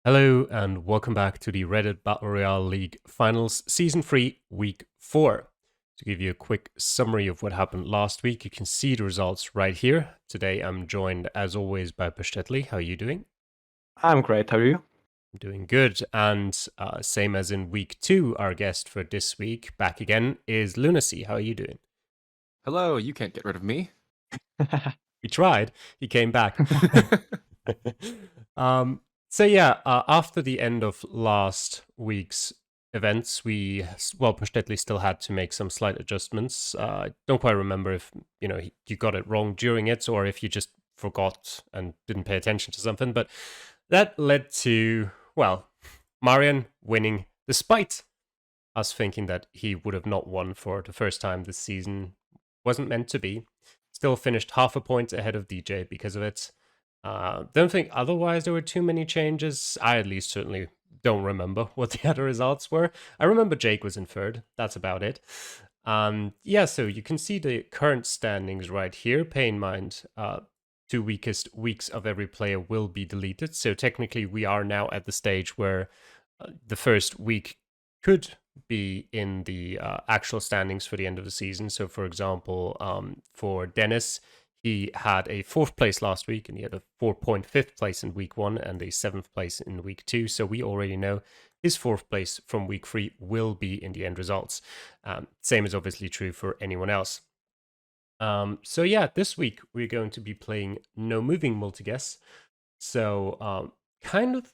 Hello and welcome back to the Reddit Battle Royale League Finals Season 3, Week 4. To give you a quick summary of what happened last week, you can see the results right here. Today I'm joined, as always, by Pastetli. How are you doing? I'm great, how are you? I'm doing good. And same as in Week 2, our guest for this week, back again, is Lunacy. How are you doing? Hello, you can't get rid of me. He tried. He came back. After the end of last week's events, Pastetli still had to make some slight adjustments. I don't quite remember if you got it wrong during it or if you just forgot and didn't pay attention to something, but that led to Marian winning despite us thinking that he would have not won for the first time this season. Wasn't meant to be. Still finished half a point ahead of DJ because of it. Don't think otherwise there were too many changes. I at least certainly don't remember what the other results were. I remember Jake was in third. That's about it. So you can see the current standings right here. Pay in mind, 2 weakest weeks of every player will be deleted. So technically we are now at the stage where the first week could be in the actual standings for the end of the season. So for example, for Dennis, he had a 4th place last week, and he had a 4.5th place in week 1 and a 7th place in week 2. So we already know his 4th place from week 3 will be in the end results. Same is obviously true for anyone else. This week we're going to be playing No Moving Multi-Guess. So kind of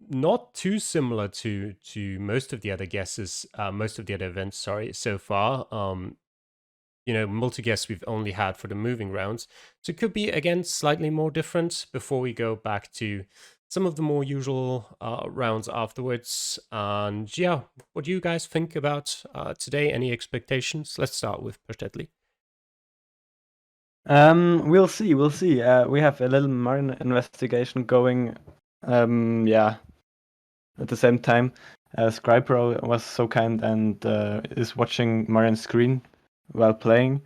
not too similar to most of the other guesses, most of the other events, so far. Multi-guess we've only had for the moving rounds. So it could be, again, slightly more different before we go back to some of the more usual rounds afterwards. And yeah, what do you guys think about today? Any expectations? Let's start with Pastetli. We'll see. We have a little Marine investigation going. At the same time, Scribro was so kind and is watching Marian's screen while playing.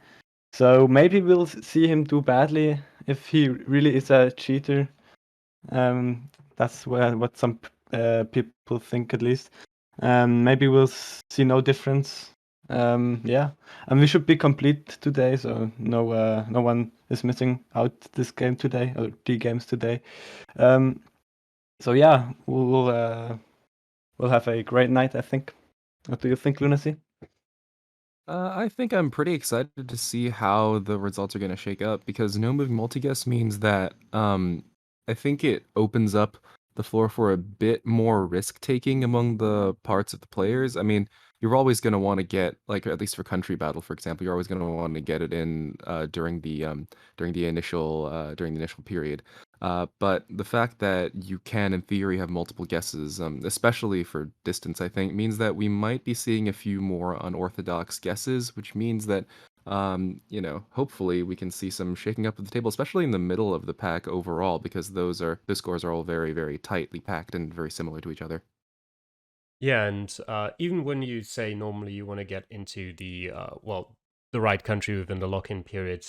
So maybe we'll see him do badly if he really is a cheater. That's what some people think, at least. Maybe we'll see no difference. And we should be complete today, so no one is missing out this game today or the games today. We'll have a great night, I think. What do you think, Lunacy? I think I'm pretty excited to see how the results are going to shake up because no moving multi-guess means that I think it opens up the floor for a bit more risk-taking among the parts of the players. I mean, you're always going to want to get, like, at least for country battle, for example, you're always going to want to get it in during the initial period. But the fact that you can, in theory, have multiple guesses, especially for distance, I think, means that we might be seeing a few more unorthodox guesses, which means that, hopefully we can see some shaking up of the table, especially in the middle of the pack overall, because those scores are all very, very tightly packed and very similar to each other. Yeah, and even when you say normally you want to get into the right country within the lock-in period,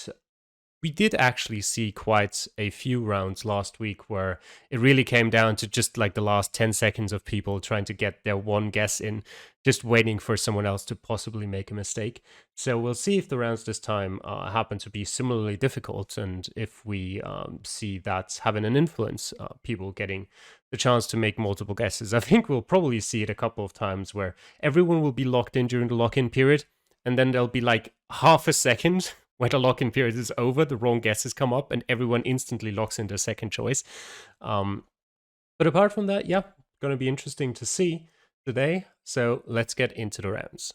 we did actually see quite a few rounds last week where it really came down to just like the last 10 seconds of people trying to get their one guess in, just waiting for someone else to possibly make a mistake. So we'll see if the rounds this time happen to be similarly difficult, and if we see that having an influence, people getting the chance to make multiple guesses. I think we'll probably see it a couple of times where everyone will be locked in during the lock-in period, and then there'll be like half a second when the lock-in period is over, the wrong guesses come up, and everyone instantly locks in their second choice. But apart from that, going to be interesting to see today. So let's get into the rounds.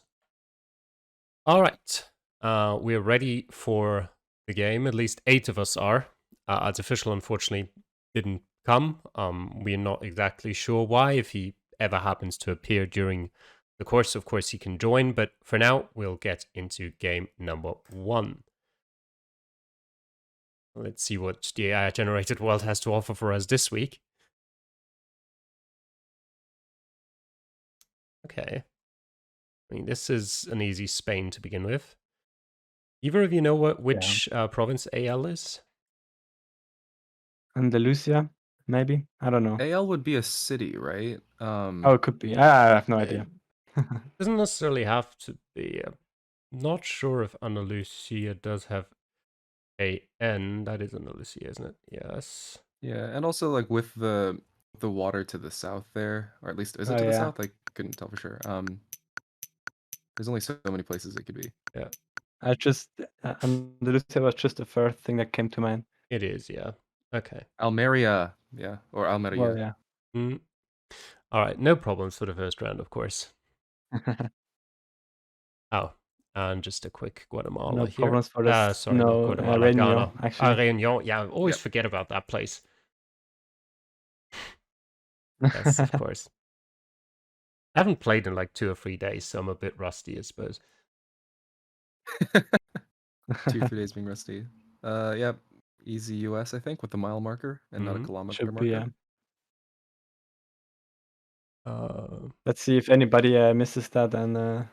All right, we're ready for the game. At least 8 of us are. Artificial, unfortunately, didn't come. We're not exactly sure why. If he ever happens to appear during the course, of course, he can join. But for now, we'll get into game number 1. Let's see what the AI-generated world has to offer for us this week. Okay. I mean, this is an easy Spain to begin with. Either of you know which province AL is? Andalusia. maybe. I don't know. AL would be a city, right? Oh, it could be. I have no idea. Doesn't necessarily have to be. Not sure if Andalusia does have a N. That is Andalusia, isn't it? Yes. Yeah, and also like with the water to the south there, or at least is it Oh, to the yeah. south? I couldn't tell for sure. There's only so many places it could be. Yeah. I just Andalusia was just the first thing that came to mind. It is, yeah. Okay. Almeria, yeah, or Almeria. Well, yeah. Mm. All right, no problems for the first round, of course. Oh, and just a quick Guatemala No here. problems for this. Sorry, not Guatemala, Réunion, Ghana. actually. Réunion, yeah, I always Yep. forget about that place. Yes, of course. I haven't played in like 2 or 3 days, so I'm a bit rusty, I suppose. 2 3 days being rusty. Yeah, easy US, I think, with the mile marker and not a kilometer Should marker. be, yeah. Uh, Let's see if anybody misses that and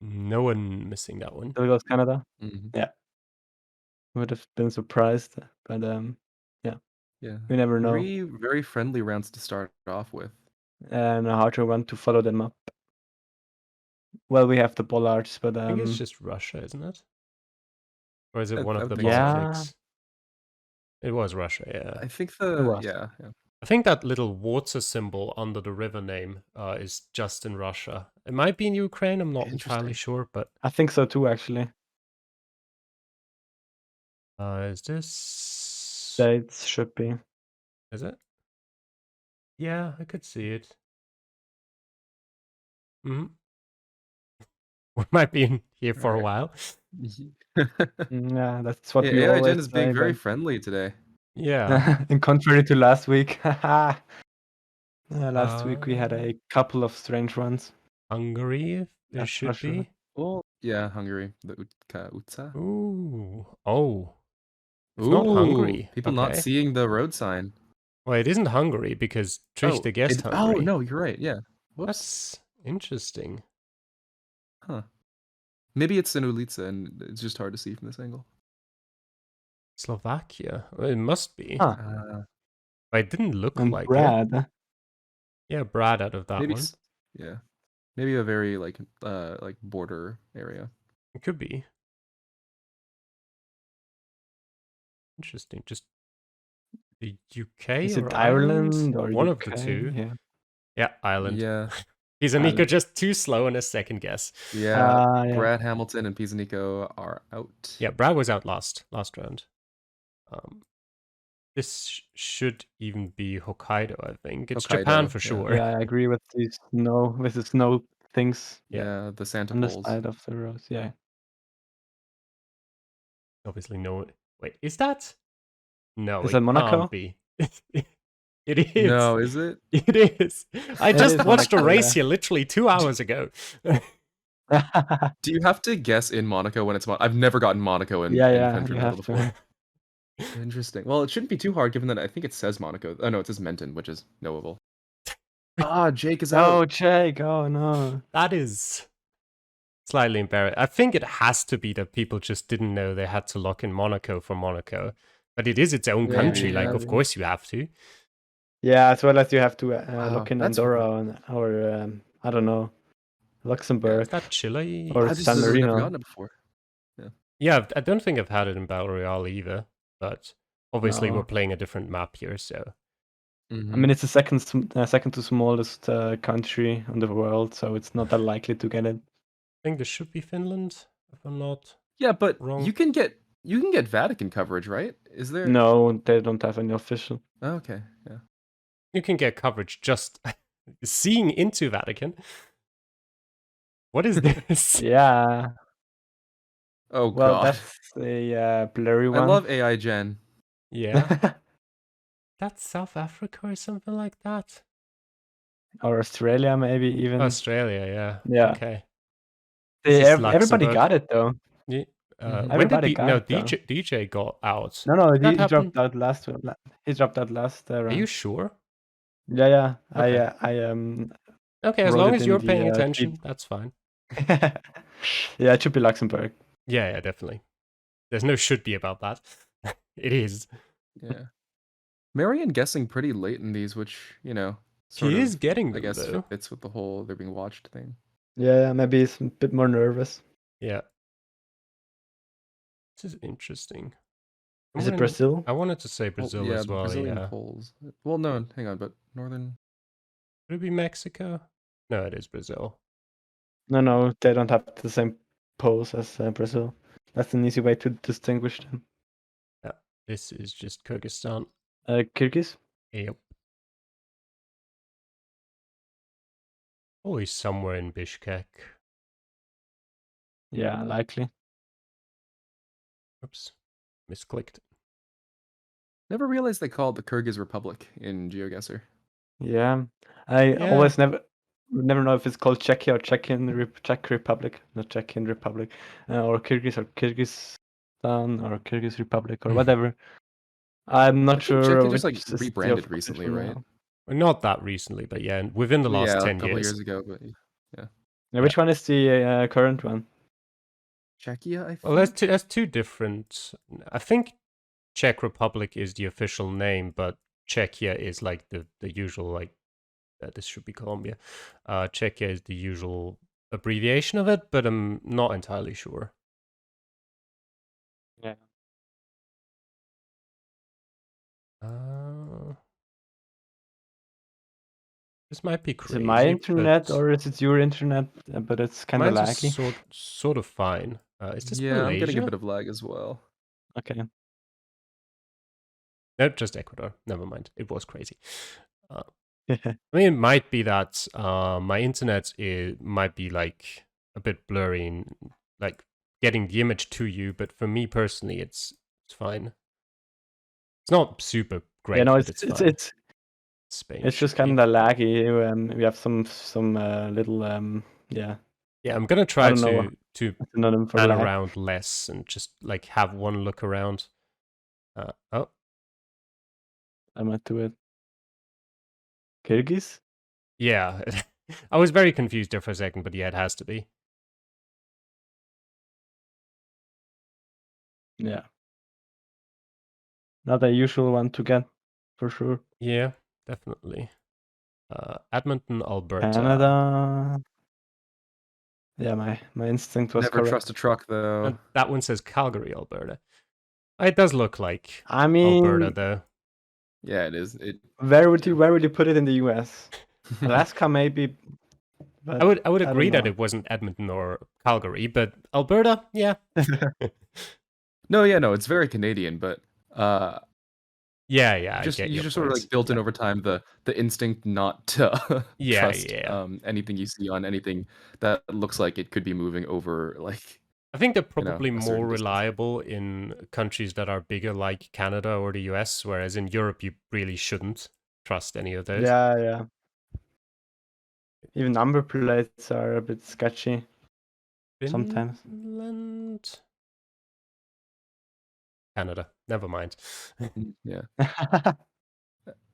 no one missing that one. still goes Canada. Mhm. Yeah. Would have been surprised, but yeah. Yeah. We never know. 3 very friendly rounds to start off with. And a harder one to follow them up. Well, we have the bollards, but I think it's just Russia, isn't it? Or is it one I of the would think so. Baltics? It was Russia, yeah. I think was. yeah. I think that little water symbol under the river name is just in Russia. It might be in Ukraine, I'm not entirely Interesting. sure, but I think so too, actually. is this... States should be. Is it? Yeah, I could see it. Hmm. We might be in here for a Alright. while. Yeah, that's what Yeah, we AI always Gen is being say, very but friendly today. Yeah. in contrary to last week. Last week we had Uh, a couple of strange ones. Hungary, it That's for should sure. be. Well, yeah, Hungary, the Utsa. Ooh. Oh. It's Ooh, not Hungary. people not Okay. seeing the road sign. Well, it isn't Hungary because Trish guessed Oh, Hungary. no, you're right. Yeah. Whoops. That's interesting. Huh. Maybe it's in Ulica and it's just hard to see from this angle. Slovakia. Well, it must be. Huh. But it didn't look And like it. Brad. Yeah, Brad out of that Maybe one. yeah. Maybe a very like border area. It could be. Interesting. Just the UK Is or it Ireland? Ireland or One UK? of the two. Yeah. Yeah, Ireland. Yeah. Nico just too slow in a second guess. Yeah. Yeah. Brad Hamilton and Nico are out. Yeah, Brad was out last round. This should even be Hokkaido, I think. It's Japan Hokkaido, for yeah. sure. Yeah, I agree with the snow things Yeah, the Santa on the poles. side of the roads. Yeah. Obviously no. Wait, is that? No, Is it that Monaco? can't be. It is. No, is it? It is. I It just is watched a Monaco, race yeah. here literally 2 hours ago. Do you have to guess in Monaco when it's I've never gotten Monaco in Yeah, Country you Medal have before. to. Interesting. Well, it shouldn't be too hard given that I think it says Monaco. Oh no, it says Menton, which is knowable. Jake is out. Oh, Jake. Oh, no. That is slightly embarrassing. I think it has to be that people just didn't know they had to lock in Monaco for Monaco. But it is its own country, like, of course you have to. Yeah, as well as you have to Wow, look in that's Andorra or I don't know, Luxembourg Is that Chile? or I just San literally never Marino. gotten it before. Yeah, I don't think I've had it in Battle Royale either. But obviously No. we're playing a different map here, so... I mean, it's the second to smallest country in the world, so it's not that likely to get it. I think this should be Finland, if I'm not... Yeah, but wrong. you can get Vatican coverage, right? Is there? No, they don't have any official. Oh, okay, yeah. You can get coverage just seeing into Vatican. What is this? Yeah. Oh Well, god. that's a blurry one. I love AI Gen. Yeah. That's South Africa or something like that? Or Australia, maybe even. Australia, yeah. Yeah. Okay. Everybody Luxembourg. got it though. Yeah. When Everybody did got no it, though. DJ got out? No, Did that he happen? dropped out last one. He dropped out last Are you round. sure? Yeah. Okay. Okay, as wrote long it as in you're the, paying feed. attention, that's fine. Yeah, it should be Luxembourg. Yeah, definitely. There's no should be about that. It is. Yeah. Marion guessing pretty late in these, which, sort He is of, getting I them, guess, though. fits with the whole they're being watched thing. Yeah, maybe he's a bit more nervous. Yeah. This is interesting. Is it Brazil? I wanted to say Brazil yeah, as the well, Brazilian yeah. polls. Well, no, hang on, but northern. Could it be Mexico? No, it is Brazil. No, they don't have the same pose as Brazil. That's an easy way to distinguish them. Yeah, this is just Kyrgyzstan. Kyrgyz? Yep. Always somewhere in Bishkek. Yeah, likely. Oops, misclicked. Never realized they called the Kyrgyz Republic in Geoguessr. Yeah, I always never know if it's called Czechia or Czech Republic, not Czechian Republic, or Kyrgyz or Kyrgyzstan or Kyrgyz Republic or whatever. I'm not sure Czechia which just like is the rebranded recently, official right? now. Well, not that recently, but yeah, within the last Yeah, 10 a couple years. years ago, but yeah. Yeah, which one is the current one? Czechia, I think. Well, that's two different. I think Czech Republic is the official name, but Czechia is like the usual, like, this should be Colombia. Czechia is the usual abbreviation of it, but I'm not entirely sure. Yeah. This might be Is crazy. it my internet but or is it your internet? But it's kind of mine's laggy. sort of fine. Is this Yeah, Malaysia? I'm getting a bit of lag as well. Okay. No, just Ecuador. Never mind. It was crazy. I mean, it might be that my internet might be like a bit blurry, and, like getting the image to you. But for me personally, it's fine. It's not super great, Yeah, no, but it's fine. it's Spain. it's just should be. kind of laggy. We have some little yeah. Yeah, I'm gonna I try don't know to synonym for pan lag. around less and just like have one look around. Oh, I might do it. Kyrgyz? yeah. I was very confused there for a second, but yeah, it has to be. Yeah. Not a usual one to get, for sure. Yeah, definitely. Edmonton, Alberta. Canada. Yeah, my instinct was Never correct. trust a truck though. And that one says Calgary, Alberta. It does look like I mean, Alberta, though. Yeah, it is. where would you put it in the US? Alaska, maybe. But I would agree that know. it wasn't Edmonton or Calgary, but Alberta, yeah. No, it's very Canadian, but Yeah, you I just get your sort of point. like built in over time the instinct not to Yeah, trust yeah. anything you see on anything that looks like it could be moving over like I think they're you know, probably a certain more distance. reliable in countries that are bigger, like Canada or the US, whereas in Europe you really shouldn't trust any of those. Yeah. Even number plates are a bit sketchy sometimes. Finland? Canada. Never mind. Yeah.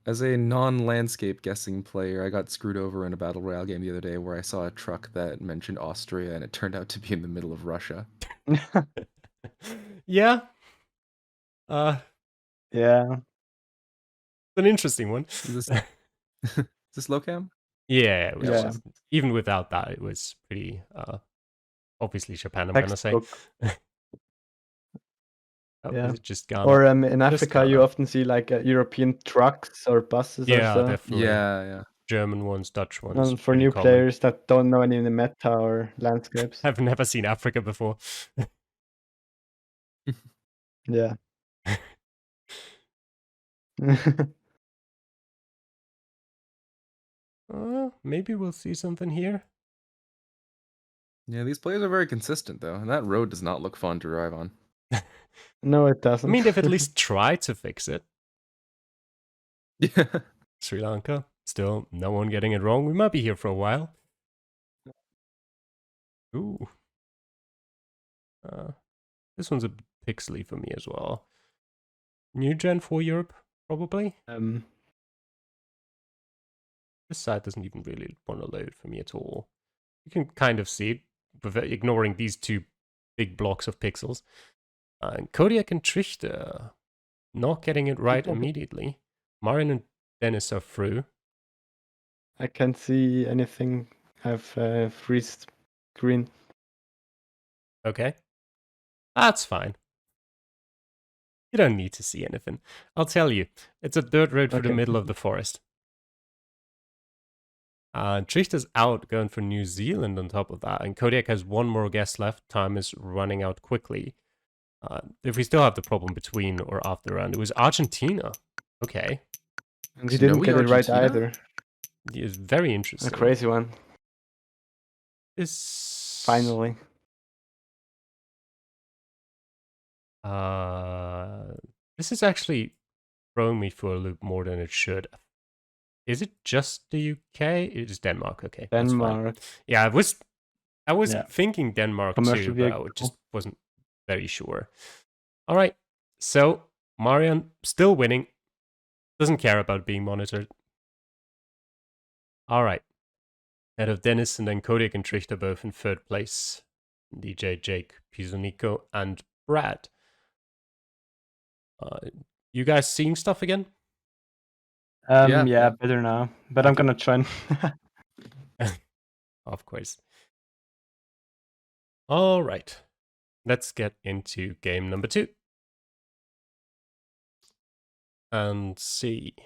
As a non-landscape guessing player, I got screwed over in a battle royale game the other day where I saw a truck that mentioned Austria and it turned out to be in the middle of Russia. Yeah. Yeah. An interesting one. Is this low cam? Yeah, it was Yeah. just, even without that, it was pretty obviously Japan, I'm gonna say. Yeah. Is it just Ghana? Or in Just Africa, you Ghana. often see like European trucks or buses or Yeah, so. definitely. Yeah. German ones, Dutch ones. And for pretty new common. players that don't know any of the meta or landscapes. I've never seen Africa before. Yeah. Maybe we'll see something here. Yeah, these players are very consistent though, and that road does not look fun to drive on. No, it doesn't. I mean, they've at least tried to fix it. Yeah. Sri Lanka, still no one getting it wrong. We might be here for a while. Ooh. This one's a bit pixely for me as well. New gen for Europe, probably. This side doesn't even really want to load for me at all. You can kind of see it, with ignoring these two big blocks of pixels. And Kodiak and Trichter not getting it right immediately. Marian and Dennis are through. I can't see anything. I have freeze screen. Okay. That's fine. You don't need to see anything. I'll tell you. It's a dirt road through the Okay. middle of the forest. Trichter's out going for New Zealand on top of that, and Kodiak has one more guess left. Time is running out quickly. If we still have the problem between or after the round, it was Argentina. Okay. And he didn't Snowy get it right Argentina? either. It's very A interesting. crazy one. This Finally. This is actually throwing me for a loop more than it should. Is it just the UK? It is Denmark. Okay, that's fine. Denmark. Yeah, I was Yeah. thinking Denmark Commercial too, but I vehicle. just wasn't very sure. All right, so Marian still winning. Doesn't care about being monitored. All right. Ahead of Dennis and then Kodiak and Trichter both in third place. DJ, Jake, Pizonico, and Brad. You guys seeing stuff again? Yeah, better now. But I'm Okay. gonna try and Of course. All right. Let's get into game number 2. And see.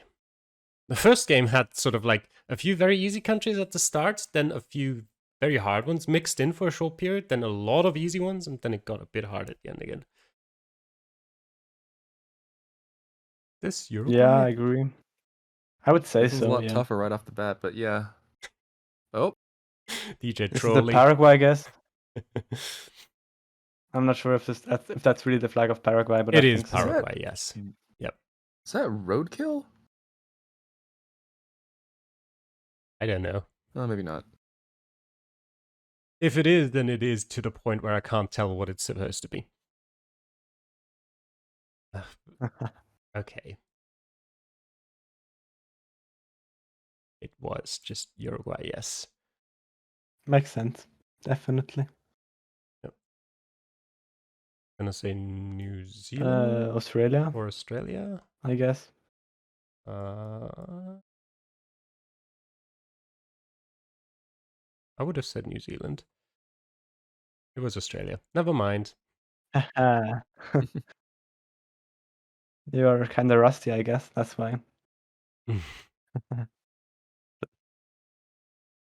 The first game had sort of like a few very easy countries at the start, then a few very hard ones mixed in for a short period, then a lot of easy ones, and then it got a bit hard at the end again. This Uruguay? Yeah, I agree. I would say This one's so, a lot yeah. tougher right off the bat, but yeah. Oh, DJ Is it trolling. the Paraguay, I guess? I'm not sure if that's really the flag of Paraguay, but It I is think so. Paraguay, yes. Yep. is that roadkill? I don't know. Oh, maybe not. If it is, then it is to the point where I can't tell what it's supposed to be. Okay. It was just Uruguay, yes. Makes sense. Definitely. Gonna say New Zealand Australia, or Australia. I guess. I would have said New Zealand. It was Australia. Never mind. You're kind of rusty, I guess. That's why.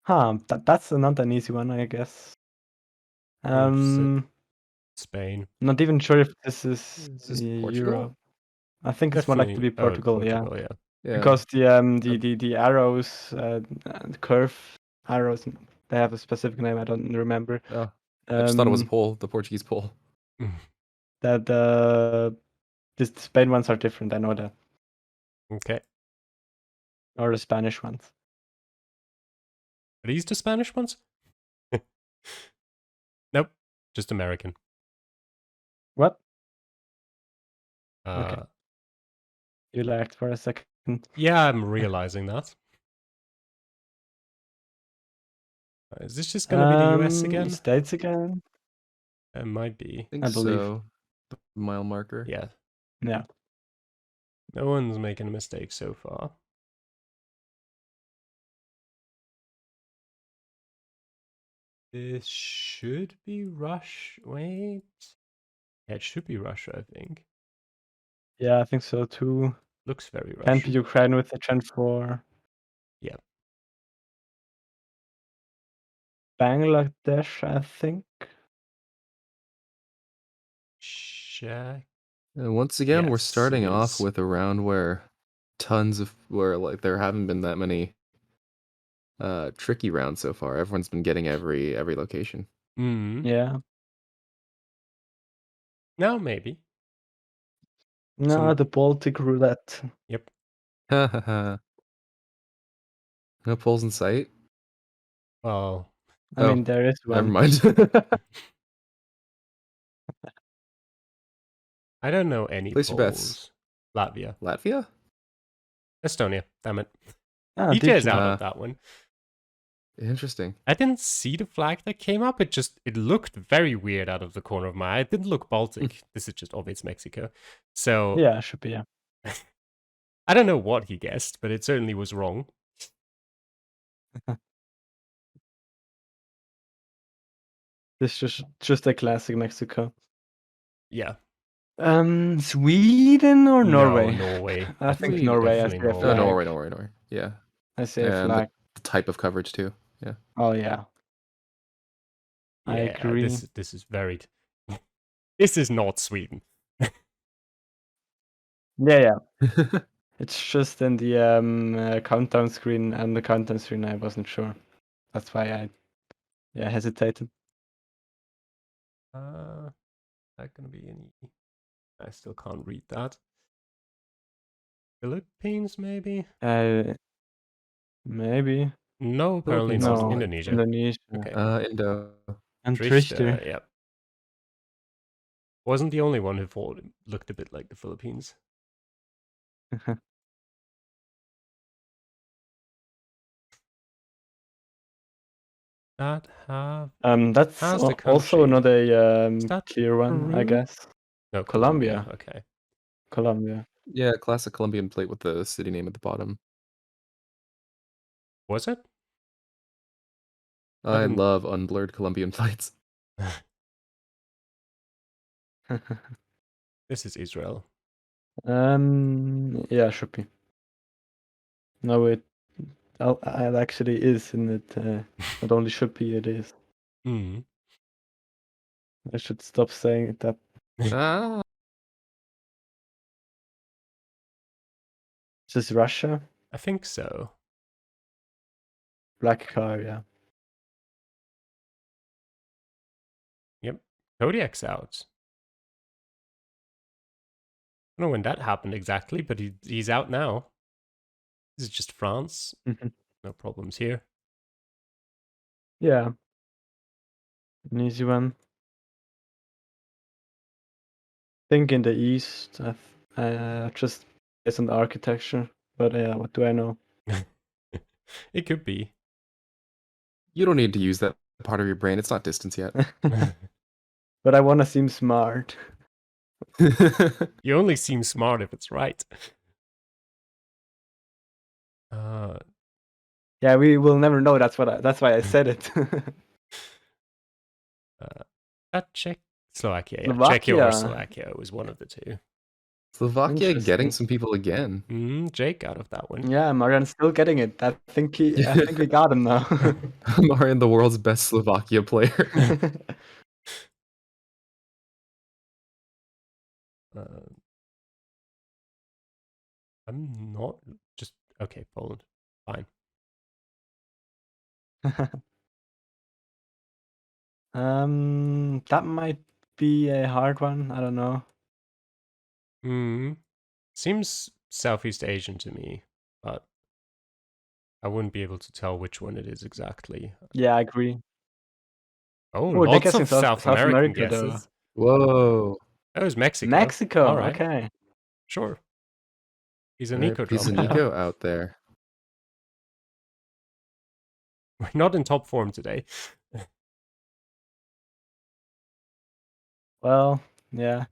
That's not an easy one, I guess. Spain. Not even sure if this is Is this Portugal? Europe. I think it's more likely to be Portugal, yeah. Yeah. Because the arrows, the curve arrows, they have a specific name. I don't remember. Oh, I just thought it was a pole, the Portuguese pole. That the Spain ones are different. I know that. Okay. Or the Spanish ones. Are these the Spanish ones? Nope. Just American. What? Okay. You lagged for a second. Yeah, I'm realizing that. Is this just going to be the US again? States again? It might be. I think I believe. so. Mile marker. Yeah. Yeah. No one's making a mistake so far. This should be Russia. Wait. Yeah, it should be Russia, I think. Yeah, I think so too. Looks very Russian. Can't be Ukraine with the Gen 4. Yeah. Bangladesh, I think. Check. And once again, we're Yes, starting it off is. with a round where like there haven't been that many tricky rounds so far. Everyone's been getting every location. Yeah. No, maybe. No, the Baltic roulette. Yep. No poles in sight. Well, I mean, there is one. Never mind. I don't know any Place your bets. polls. Latvia. Latvia? Estonia. Damn it. Ah, DJ is decent. out of that one. Interesting. I didn't see the flag that came up. It looked very weird out of the corner of my eye. It didn't look Baltic. This is just obvious Mexico. So Yeah, should be, yeah. I don't know what he guessed, but it certainly was wrong. This is just a classic Mexico. Yeah. Sweden or Norway? No, Norway. I think Sweden. Norway. I Definitely say a Norway. flag. Norway. Yeah. I say a And flag. the type of coverage too. Yeah. Oh yeah. I Yeah, agree. this is very. This is not Sweden. Yeah. It's just in the countdown screen, and the countdown screen I wasn't sure. That's why I hesitated. That gonna be any? I still can't read that. Philippines, maybe? Maybe. No, apparently Philippines not. No, Indonesia. Indonesia. Okay. Indo. And Trichter, Trichter. yep. Wasn't the only one who thought it looked a bit like the Philippines. That have That's has the also country. not a that clear one, I Peru? guess. No, Colombia. Okay. Colombia. Yeah, classic Colombian plate with the city name at the bottom. Was it? I love unblurred Colombian plates. This is Israel. Yeah, should be. No, it actually is, and it not only should be, it is. Mm. I should stop saying it that. Ah. Is this Russia? I think so. Black car, yeah. Yep. Kodiak's out. I don't know when that happened exactly, but he's out now. This is just France. No problems here. Yeah. An easy one. Think in the east. Just based on the architecture, but yeah, what do I know? It could be. You don't need to use that part of your brain. It's not distance yet. But I want to seem smart. You only seem smart if it's right. Yeah, we will never know. That's why I said it. Slovakia, yeah. Slovakia. Czechia or Slovakia was one of the two. Slovakia getting Interesting. some people again. Jake out of that one. Yeah, Marian's still getting it. I think we got him now. Marian, the world's best Slovakia player. I'm not just okay. Poland, fine. That might be a hard one. I don't know. Seems Southeast Asian to me, but I wouldn't be able to tell which one it is exactly. Yeah, I agree. Oh, they're lots guessing of South American guesses. Whoa. That was Mexico. Mexico. All right. Okay. Sure. He's a All right, Nico piece of drummer. Nico out there. We're not in top form today. Well, yeah.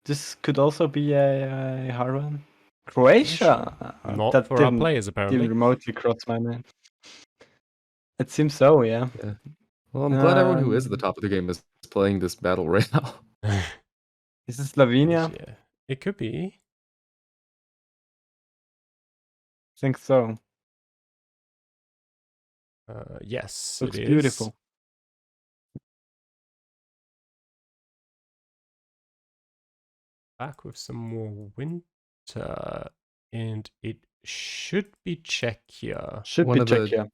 This could also be a hard one. Croatia. Not that for our didn't players, apparently. even remotely cross my mind. It seems so, yeah. Well, I'm glad everyone who is at the top of the game is playing this battle royale. Is this Slovenia? Yeah, it could be. I think so. Yes, Looks it is. beautiful. Back with some more winter, and it should be Czechia. Should One be of the- Czechia.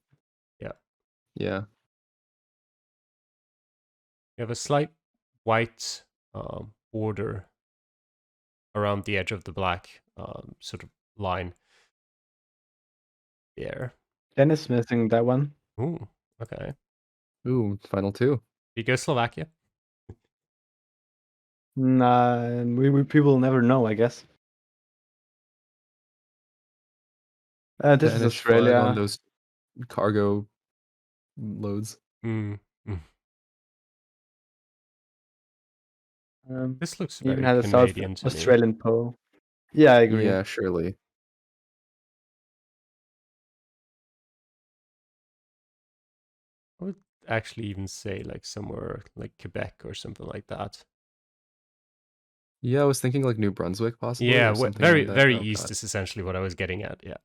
Yeah. You have a slight white border around the edge of the black sort of line there. Dennis missing that one. Ooh, okay. Ooh, final two. You go Slovakia? Nah, we will never know, I guess. This is Spanish flag on Australia. those cargo loads. This looks He even very had a South Canadian to me. Australian poll. Yeah, I agree. Yeah, surely. I would actually even say like somewhere like Quebec or something like that. Yeah, I was thinking like New Brunswick possibly, Yeah, or something very like that. very Oh, east God. is essentially what I was getting at. Yeah,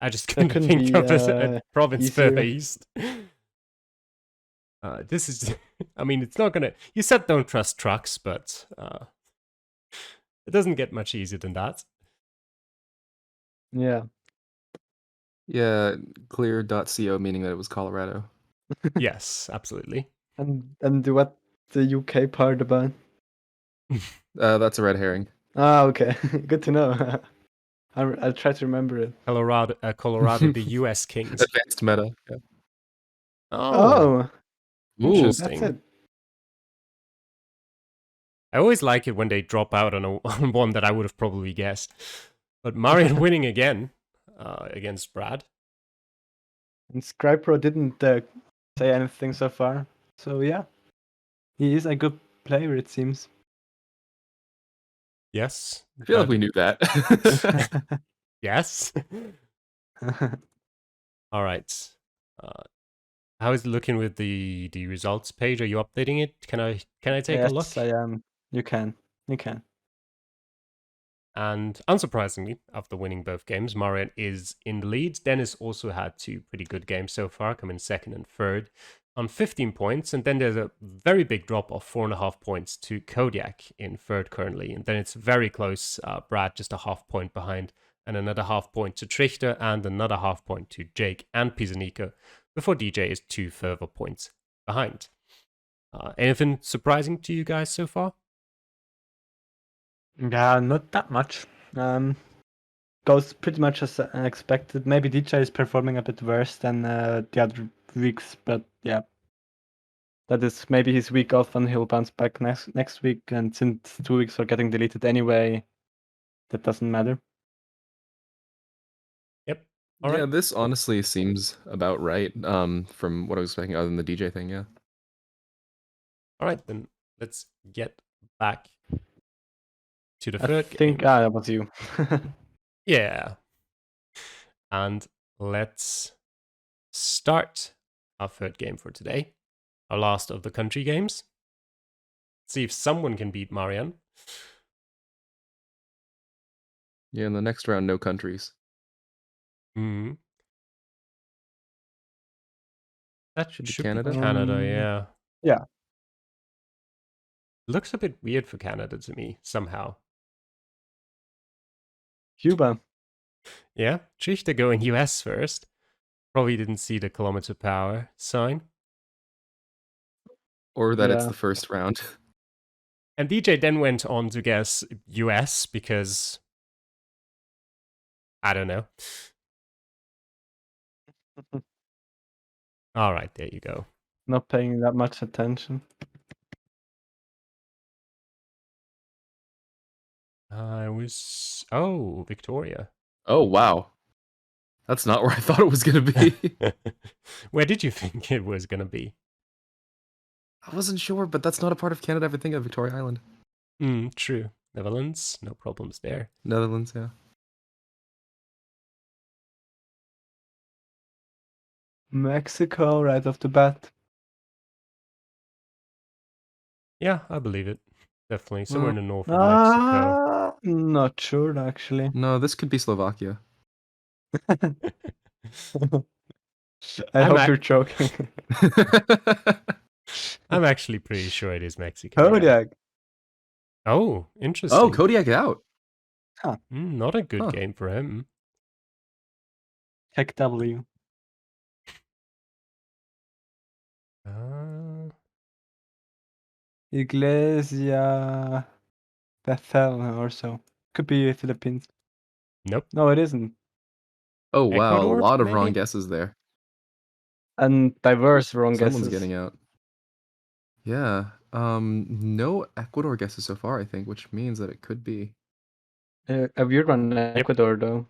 I just That couldn't couldn't think be of a province further easier. east. This is, I mean, it's not gonna. You said don't trust trucks, but it doesn't get much easier than that. Yeah. Yeah, clear.co meaning that it was Colorado. Yes, absolutely. And what the UK part about? That's a red herring. Ah, okay. Good to know. I'll try to remember it. Colorado, the U.S. Kings. Advanced meta. Yeah. Oh, Oh, Ooh, that's interesting. it. I always like it when they drop out on on one that I would have probably guessed. But Marion winning again against Brad. And Scripro didn't say anything so far. So yeah, he is a good player, it seems. Yes. I feel like we knew that. Yes. All right. How is it looking with the results page? Are you updating it? Can I take a look? Yes, I am. You can. You can. And unsurprisingly, after winning both games, Marian is in the lead. Dennis also had two pretty good games so far, coming second and third on 15 points. And then there's a very big drop of 4.5 points to Kodiak in third currently. And then it's very close. Brad just a half point behind, and another half point to Trichter, and another half point to Jake and Pizanika, before DJ is 2 further points behind. Anything surprising to you guys so far? Yeah, not that much. Goes pretty much as expected. Maybe DJ is performing a bit worse than the other weeks, but yeah, that is maybe his week off, and he'll bounce back next week. And since 2 weeks are getting deleted anyway, that doesn't matter. Yep. All Yeah, right. this honestly seems about right. From what I was expecting, other than the DJ thing. Yeah. All right, then let's get back to the I third think game. that was you. Yeah. And let's start our third game for today. Our last of the country games. See if someone can beat Marian. Yeah, in the next round, no countries. Hmm. That Should be should be Canada. Canada, yeah. Yeah. Looks a bit weird for Canada to me, somehow. Cuba. Yeah, Trichter going US first. Probably didn't see the kilometer per hour sign. Or that it's Yeah. the first round. And DJ then went on to guess US because I don't know. All right, there you go. Not paying that much attention. I was... Oh, Victoria. Oh, wow. That's not where I thought it was going to be. Where did you think it was going to be? I wasn't sure, but that's not a part of Canada I would think of, Victoria Island. True. Netherlands, no problems there. Netherlands, yeah. Mexico right off the bat. Yeah, I believe it. Definitely. Somewhere in the north of Mexico. Not sure actually. No, this could be Slovakia. I hope you're joking. I'm actually pretty sure it is Mexico. Kodiak. Yeah. Oh, interesting. Oh, Kodiak out. Huh. Not a good game for him. Heck W. Iglesia Bethel or so. Could be Philippines. Nope. No, it isn't. Oh, wow. Ecuador, A lot of maybe? wrong guesses there. And diverse wrong Someone's guesses. getting out. Yeah. No Ecuador guesses so far, I think, which means that it could be. A weird one, Ecuador though.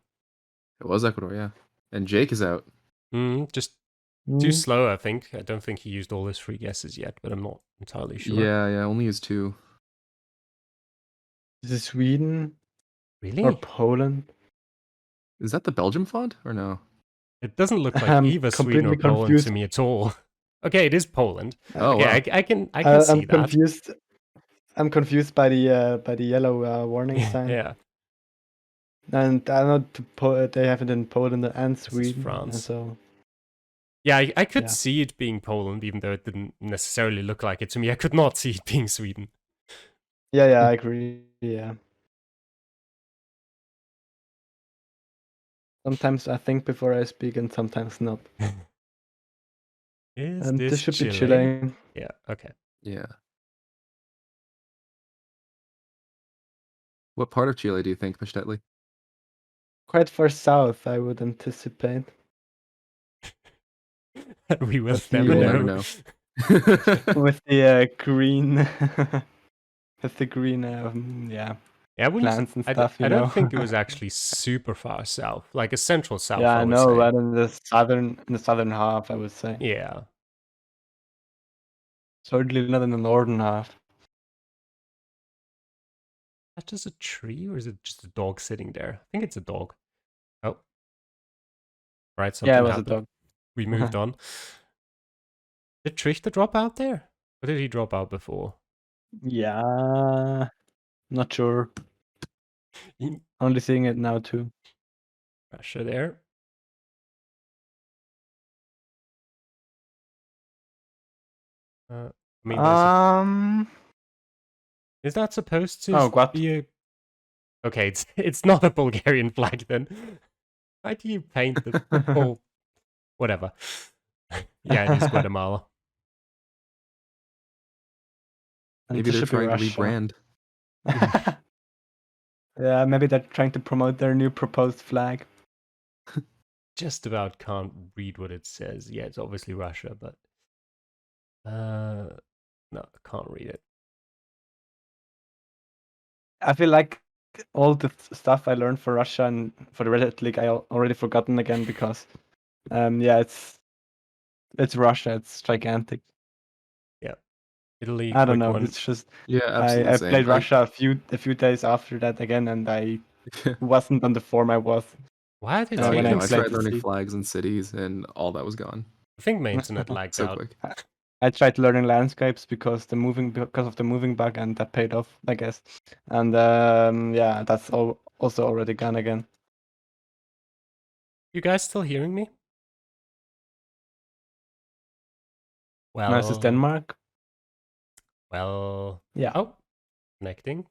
It was Ecuador, yeah. And Jake is out. Just Too Mm. slow, I think. I don't think he used all his free guesses yet, but I'm not entirely sure. Yeah, only used 2. Is it Sweden or Really? Poland? Is that the Belgium font or no? It doesn't look like I'm either Sweden or completely Poland to confused. me at all. Okay, it is Poland. Oh, Okay, wow. I can I'm see that. confused. I'm confused by the yellow warning sign. Yeah, And I know they have it in Poland and this is Sweden. France. So Yeah, I could Yeah. see it being Poland, even though it didn't necessarily look like it to me. I could not see it being Sweden. yeah, I agree. Yeah. Sometimes I think before I speak, and sometimes not. Is And this this should be Chile? Chile. Yeah, okay. Yeah. What part of Chile do you think, Pastetli? Quite far south, I would anticipate. We will But the, never We'll know. never know. With the green, with the green, Yeah, I wouldn't. plants and I stuff. I don't think it was actually super far south, like a central south. Yeah, I I would know, say. but in the southern half, I would say. Yeah. Certainly not in the northern half. Is that just a tree or is it just a dog sitting there? I think it's a dog. Oh. Right, Yeah, it something was a happened. dog. We moved on. Did Trichter drop out there? Or did he drop out before? Yeah, not sure. Only seeing it now too. Pressure there. I mean, is that supposed to what? be a... Okay, it's not a Bulgarian flag then. Why do you paint the whole... Whatever. Yeah, it is Guatemala. And Maybe this they're should be trying to Russia. rebrand. Yeah, maybe they're trying to promote their new proposed flag. Just about can't read what it says. Yeah, it's obviously Russia, but... no, I can't read it. I feel like all the stuff I learned for Russia and for the Red Hat League I already forgotten again because yeah, it's Russia, it's gigantic. Yeah. Italy, I don't quick know. one. It's just Yeah, absolutely. I same. played Russia a few days after that again, and I wasn't on the form I was. Why did when taking I I played tried the learning sea. flags and cities, and all that was gone. I think my internet lagged So out. quick. I tried learning landscapes because of the moving bug, and that paid off, I guess. And yeah, that's also already gone again. You guys still hearing me? Well, Now is this Denmark? Well, Yeah. Oh, connecting.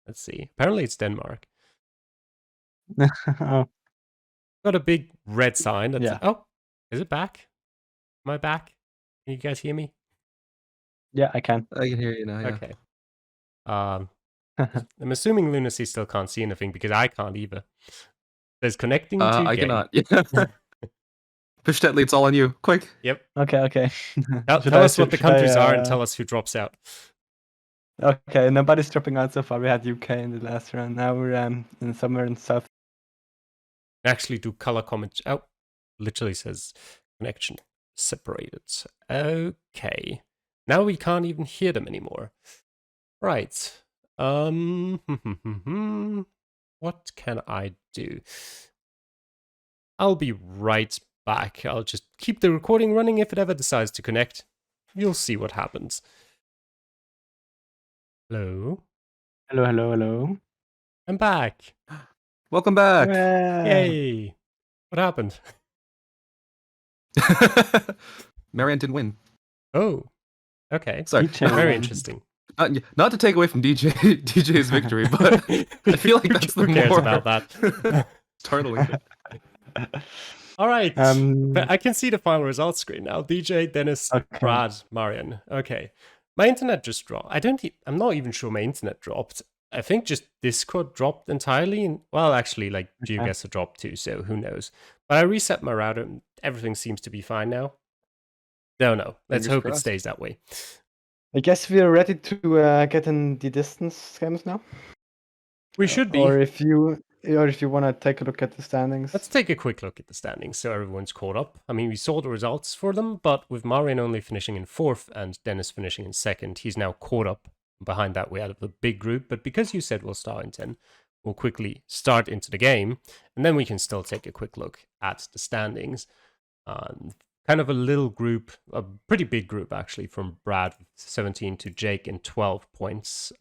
Let's see. Apparently it's Denmark. Oh, Got a big red sign. That's yeah. Oh, is it back? Am I back? Can you guys hear me? Yeah, I can. I can hear you now. Yeah. Okay. I'm assuming Lunacy still can't see anything because I can't either. There's connecting to I game. cannot. Yeah. Pastetli, it's all on you. Quick. Yep. Okay. Tell us what the countries are and tell us who drops out. Okay, nobody's dropping out so far. We had UK in the last round. Now we're in somewhere in South. Actually do color comment. Oh, literally says connection separated. Okay. Now we can't even hear them anymore. Right. What can I do? I'll be right back. I'll just keep the recording running if it ever decides to connect. You'll see what happens. Hello? Hello. I'm back. Welcome back. Yay. What happened? Marianne didn't win. Oh, okay. Sorry. Very interesting. Not to take away from DJ's victory, but I feel like that's the Who cares more about that? startling. All right. But I can see the final results screen now. DJ, Dennis, Okay. Brad, Marian. Okay. My internet just dropped. I'm not even sure my internet dropped. I think just Discord dropped entirely. Well, actually, like Geoguessr dropped too, so who knows. But I reset my router and everything seems to be fine now. No. Let's Fingers hope crossed. it stays that way. I guess we are ready to get in the distance games now. We should be. Or if you or if you want to take a look at the standings. Let's take a quick look at the standings so everyone's caught up. I mean, we saw the results for them, but with Marian only finishing in 4th and Dennis finishing in 2nd, he's now caught up. Behind that, we have the big group, but because you said we'll start in 10, we'll quickly start into the game, and then we can still take a quick look at the standings. Kind of a little group, a pretty big group actually, from Brad 17 to Jake in 12 points.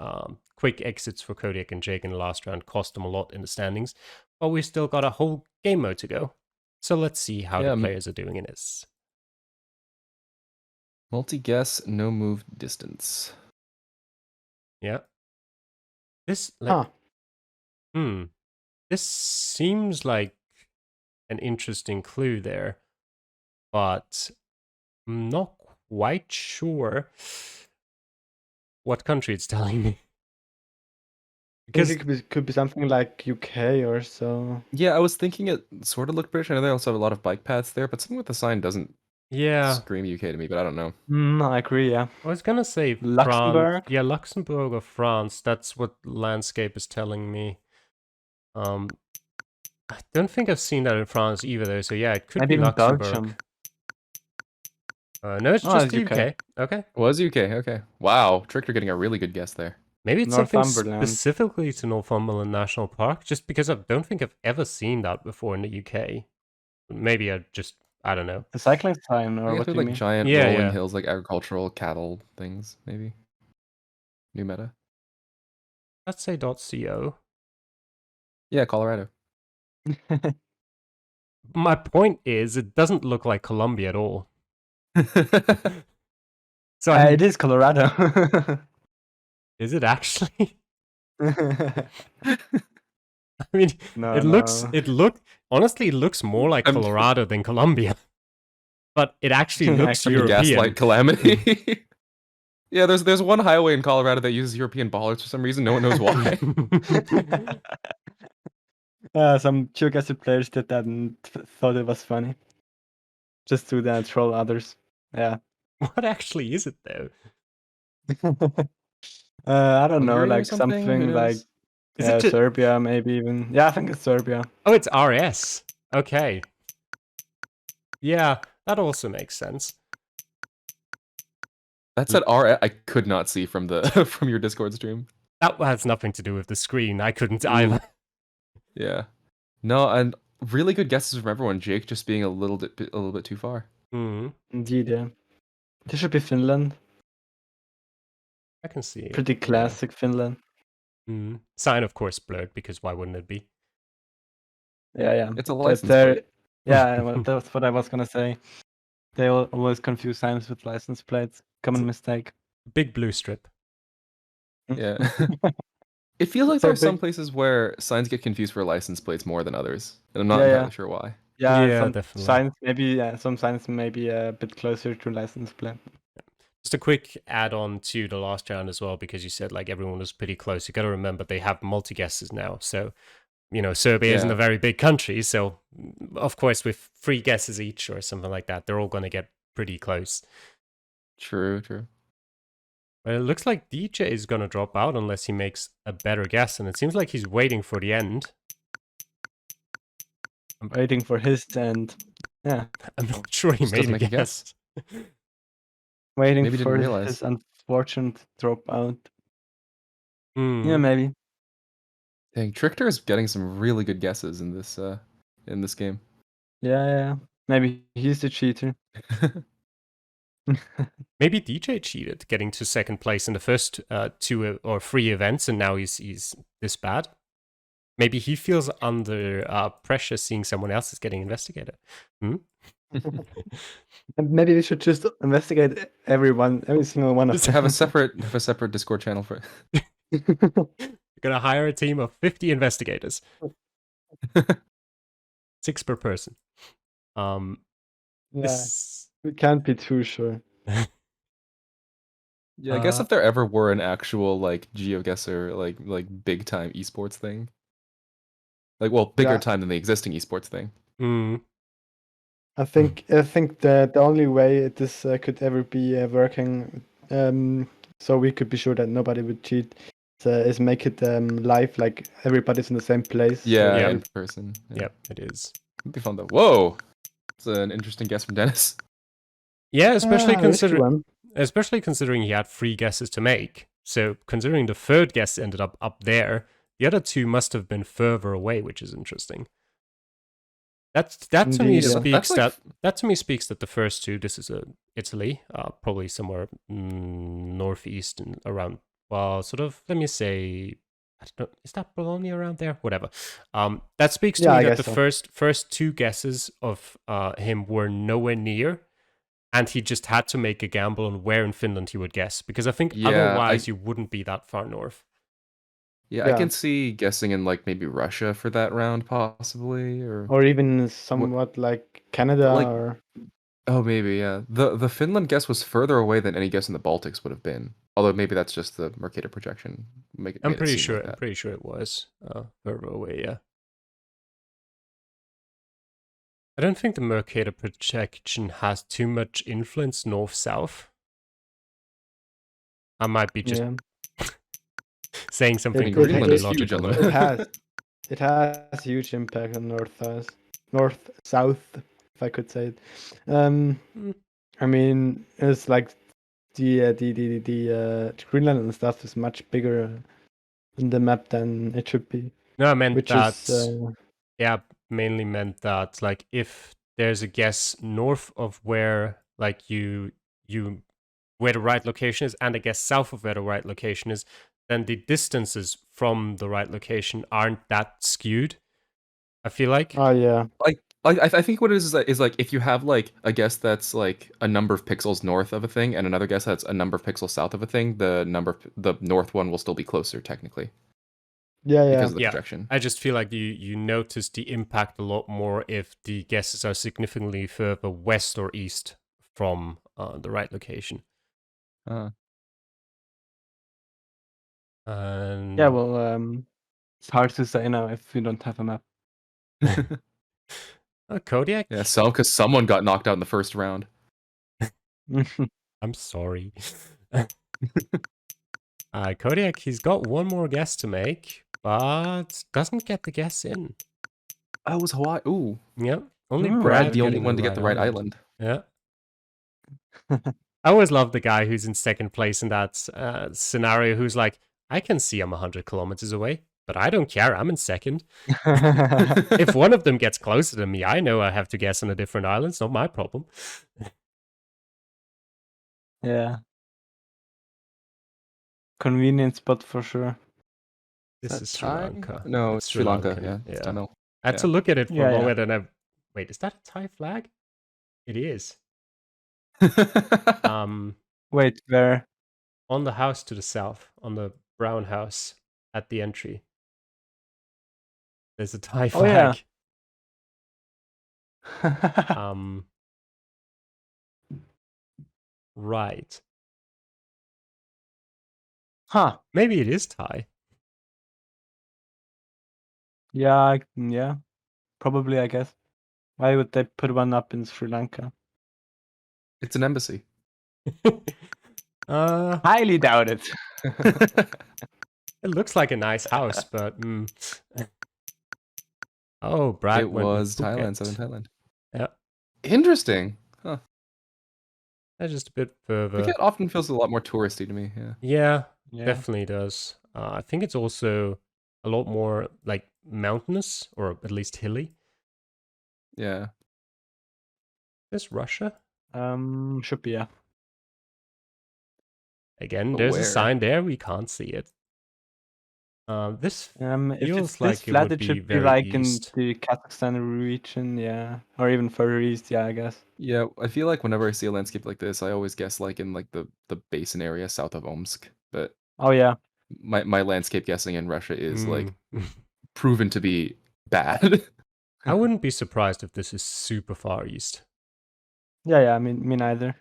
Quick exits for Kodiak and Jake in the last round cost them a lot in the standings, but we still got a whole game mode to go. So let's see how the players are doing in this. Multi-guess, no move distance. Yeah. This, like, this seems like an interesting clue there, but I'm not quite sure what country it's telling me. Because it could be something like UK or so. Yeah, I was thinking it sort of looked British. I know they also have a lot of bike paths there, but something with the sign doesn't scream UK to me, but I don't know. I agree, yeah. I was gonna say Luxembourg? France. Yeah, Luxembourg or France. That's what landscape is telling me. I don't think I've seen that in France either, though. So yeah, it could be Luxembourg. Belgium. No, it's just the UK. Okay. It was UK. Okay. Wow, Trickster getting a really good guess there. Maybe it's something specifically to Northumberland National Park, just because I don't think I've ever seen that before in the UK. Maybe I don't know. A cycling sign, or what do you mean? Giant rolling hills, like agricultural cattle things, maybe. New meta. Let's say .co. Yeah, Colorado. My point is, it doesn't look like Colombia at all. So it is Colorado. Is it actually? I mean, honestly, it looks more like Colorado than Colombia. But it actually looks European. Gaslight calamity. Yeah, there's one highway in Colorado that uses European bollards for some reason. No one knows why. Some Geoguessr players did that and thought it was funny. Just to troll others. Yeah. What actually is it, though? I don't know, like something like Serbia, maybe even. Yeah, I think it's Serbia. Oh, it's RS. Okay. Yeah, that also makes sense. That said RS, I could not see from the from your Discord stream. That has nothing to do with the screen. I couldn't either. Yeah. No, and really good guesses from everyone. Jake just being a little bit too far. Indeed, yeah. This should be Finland. I can see it. Pretty classic Finland. Sign, of course, blurred, because why wouldn't it be? Yeah. It's a license plate. Yeah, that's what I was gonna say. They always confuse signs with license plates. Common mistake. Big blue strip. Yeah. It feels like there are some places where signs get confused for license plates more than others, and I'm not entirely sure why. Yeah, some definitely. Signs maybe some signs may be a bit closer to license plate. Just a quick add-on to the last round as well, because you said like everyone was pretty close. You got to remember they have multi-guesses now, so Serbia isn't a very big country, so of course with 3 guesses each or something like that, they're all going to get pretty close. True. But it looks like DJ is going to drop out unless he makes a better guess, and it seems like he's waiting for the end. I'm waiting for his end. Yeah. I'm not sure he made a guess. Waiting for his unfortunate dropout. Yeah, maybe. Dang, Trickster is getting some really good guesses in this game. Yeah. Maybe he's the cheater. Maybe DJ cheated, getting to 2nd place in the first 2 or 3 events, and now he's this bad. Maybe he feels under pressure seeing someone else is getting investigated. Maybe we should just investigate every single one of them. Have a separate Discord channel for it. You're gonna hire a team of 50 investigators. 6 per person. We can't be too sure. Yeah, I guess if there ever were an actual like Geoguessr like big time esports thing. Bigger time than the existing esports thing. I think the only way this could ever be working, so we could be sure that nobody would cheat, is make it live, like everybody's in the same place. Yeah, Yeah. in person. Yeah. Yep, it is. It'd be fun though. Whoa, it's an interesting guess from Dennis. Yeah, especially Risky one. considering he had 3 guesses to make. So considering the third guess ended up there, the other 2 must have been further away, which is interesting. That to me Indeed, yeah. speaks That's like- that to me speaks that the first 2, this is Italy, probably somewhere northeast and around, well, sort of, let me say, I don't know, is that Bologna around there? Whatever. That speaks to Yeah, me I that guess the so. first 2 guesses of him were nowhere near, and he just had to make a gamble on where in Finland he would guess, because I think Yeah, otherwise you wouldn't be that far north. I Yeah. can see guessing in like maybe Russia for that round, possibly, Or even somewhat like Canada Like- or oh, maybe, yeah. The Finland guess was further away than any guess in the Baltics would have been. Although maybe that's just the Mercator projection. I'm made it pretty seem sure. like I'm that. pretty sure it was further away. Yeah. I don't think the Mercator projection has too much influence north-south. I might be just saying something Greenland completely is huge logical. on though. the- it has huge impact on north south, if I could say it. I mean, it's like the Greenland and stuff is much bigger in the map than it should be. No, I meant Which that. is Yeah, mainly meant that like if there's a guess north of where like you where the right location is, and a guess south of where the right location is, then the distances from the right location aren't that skewed. I feel like. oh yeah. I think what it is like if you have like a guess that's like a number of pixels north of a thing and another guess that's a number of pixels south of a thing, the north one will still be closer technically Yeah, because of the Yeah. projection. I just feel like you notice the impact a lot more if the guesses are significantly further west or east from the right location. And Yeah, well, it's hard to say now if we don't have a map. Kodiak? Yeah, so because someone got knocked out in the first round. I'm sorry. Kodiak, he's got one more guess to make, but doesn't get the guess in. Oh, it was Hawaii. Ooh, Yep. Only Oh, Brad Brad, the only getting one to get the right island. Yeah. I always love the guy who's in second place in that scenario who's like, I can see I'm 100 kilometers away, but I don't care. I'm in second. If one of them gets closer to me, I know I have to guess on a different island. It's not my problem. Yeah. Convenient spot for sure. This is Sri Thai? Lanka. No, it's Sri Lanka. Lankan. Yeah, it's Tamil. I had to look at it for Yeah, yeah. longer than I. Wait, is that a Thai flag? It is. Wait, where? On the house to the south, on the brown house at the entry, there's a Thai Oh, yeah. flag. Right. Huh. Maybe it is Thai. Yeah, yeah. Probably, I guess. Why would they put one up in Sri Lanka? It's an embassy. Highly doubt it. It looks like a nice house, but oh, Brad It went with was Thailand, Phuket. southern Thailand. Yeah, Interesting. Huh. that's just a bit further. Phuket often feels a lot more touristy to me. Yeah. Yeah, Yeah. definitely does. I think it's also a lot more like mountainous, or at least hilly. Yeah. Is Russia? Should be, yeah. Again, But there's where? a sign there. We can't see it. This If feels it's like this it flat, would it be should be very like east. in the Kazakhstan region, yeah. Or even further east, yeah, I guess. Yeah, I feel like whenever I see a landscape like this, I always guess like in like the basin area south of Omsk. But Oh, yeah. my landscape guessing in Russia is like Mm. proven to be bad. I wouldn't be surprised if this is super far east. Yeah, I mean, me neither.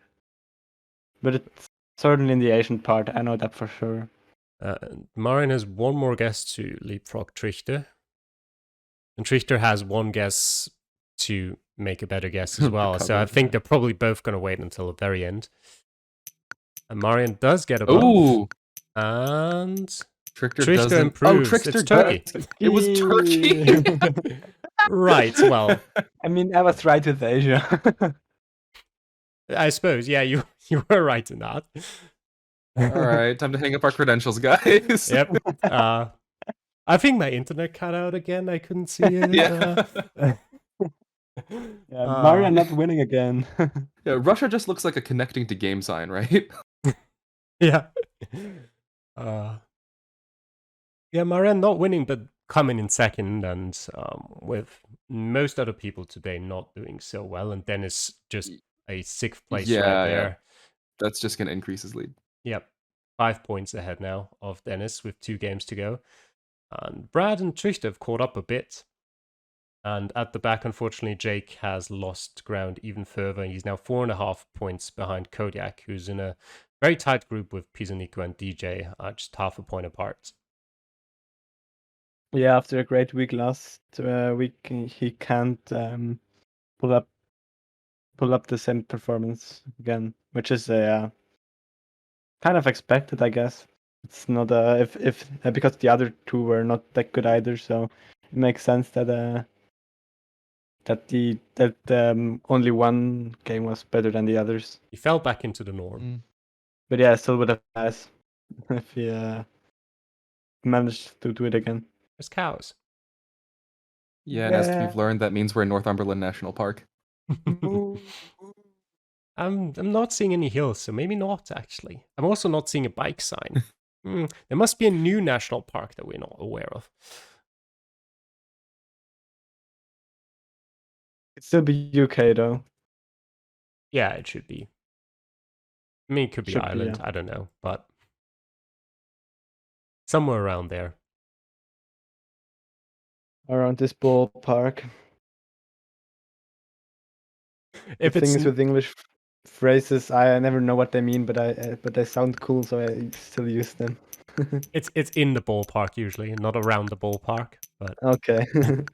But it's certainly in the Asian part, I know that for sure. Marin has one more guess to leapfrog Trichter. And Trichter has one guess to make a better guess as well. So I Recover, think yeah. they're probably both going to wait until the very end. And Marian does get above. Ooh, And Trickster Trickster doesn't. improves. Trickster It's Turkey. does. It was Turkey. Right. Well, I mean, I was right with Asia. I suppose. Yeah, you were right in that. All right, time to hang up our credentials, guys. Yep. I think my internet cut out again. I couldn't see it. Yeah. Yeah, Mario not winning again. Yeah, Russia just looks like a connecting to game sign, right? Yeah. Yeah, Marianne not winning, but coming in second, and with most other people today not doing so well, and Dennis just a sixth place right there. That's just going to increase his lead. Yep. 5 points ahead now of Dennis with 2 games to go. And Brad and Trichter have caught up a bit. And at the back, unfortunately, Jake has lost ground even further. He's now 4.5 points behind Kodiak, who's in a very tight group with Pizanico and DJ, just half a point apart. Yeah, after a great week last week, he can't pull up the same performance again, which is kind of expected, I guess. It's not if because the other two were not that good either, so it makes sense that only one game was better than the others. He fell back into the norm. But yeah, still would have passed if he managed to do it again. There's cows. Yeah, and as we've learned, that means we're in Northumberland National Park. I'm not seeing any hills, so maybe not, actually. I'm also not seeing a bike sign. There must be a new national park that we're not aware of. It'd still be UK, though. Yeah, it should be. I mean, it could be Should be, Ireland, yeah. I don't know, but somewhere around there. Around this ballpark. If the it's thing is with English phrases, I never know what they mean, but they sound cool, so I still use them. it's in the ballpark usually, and not around the ballpark. But okay,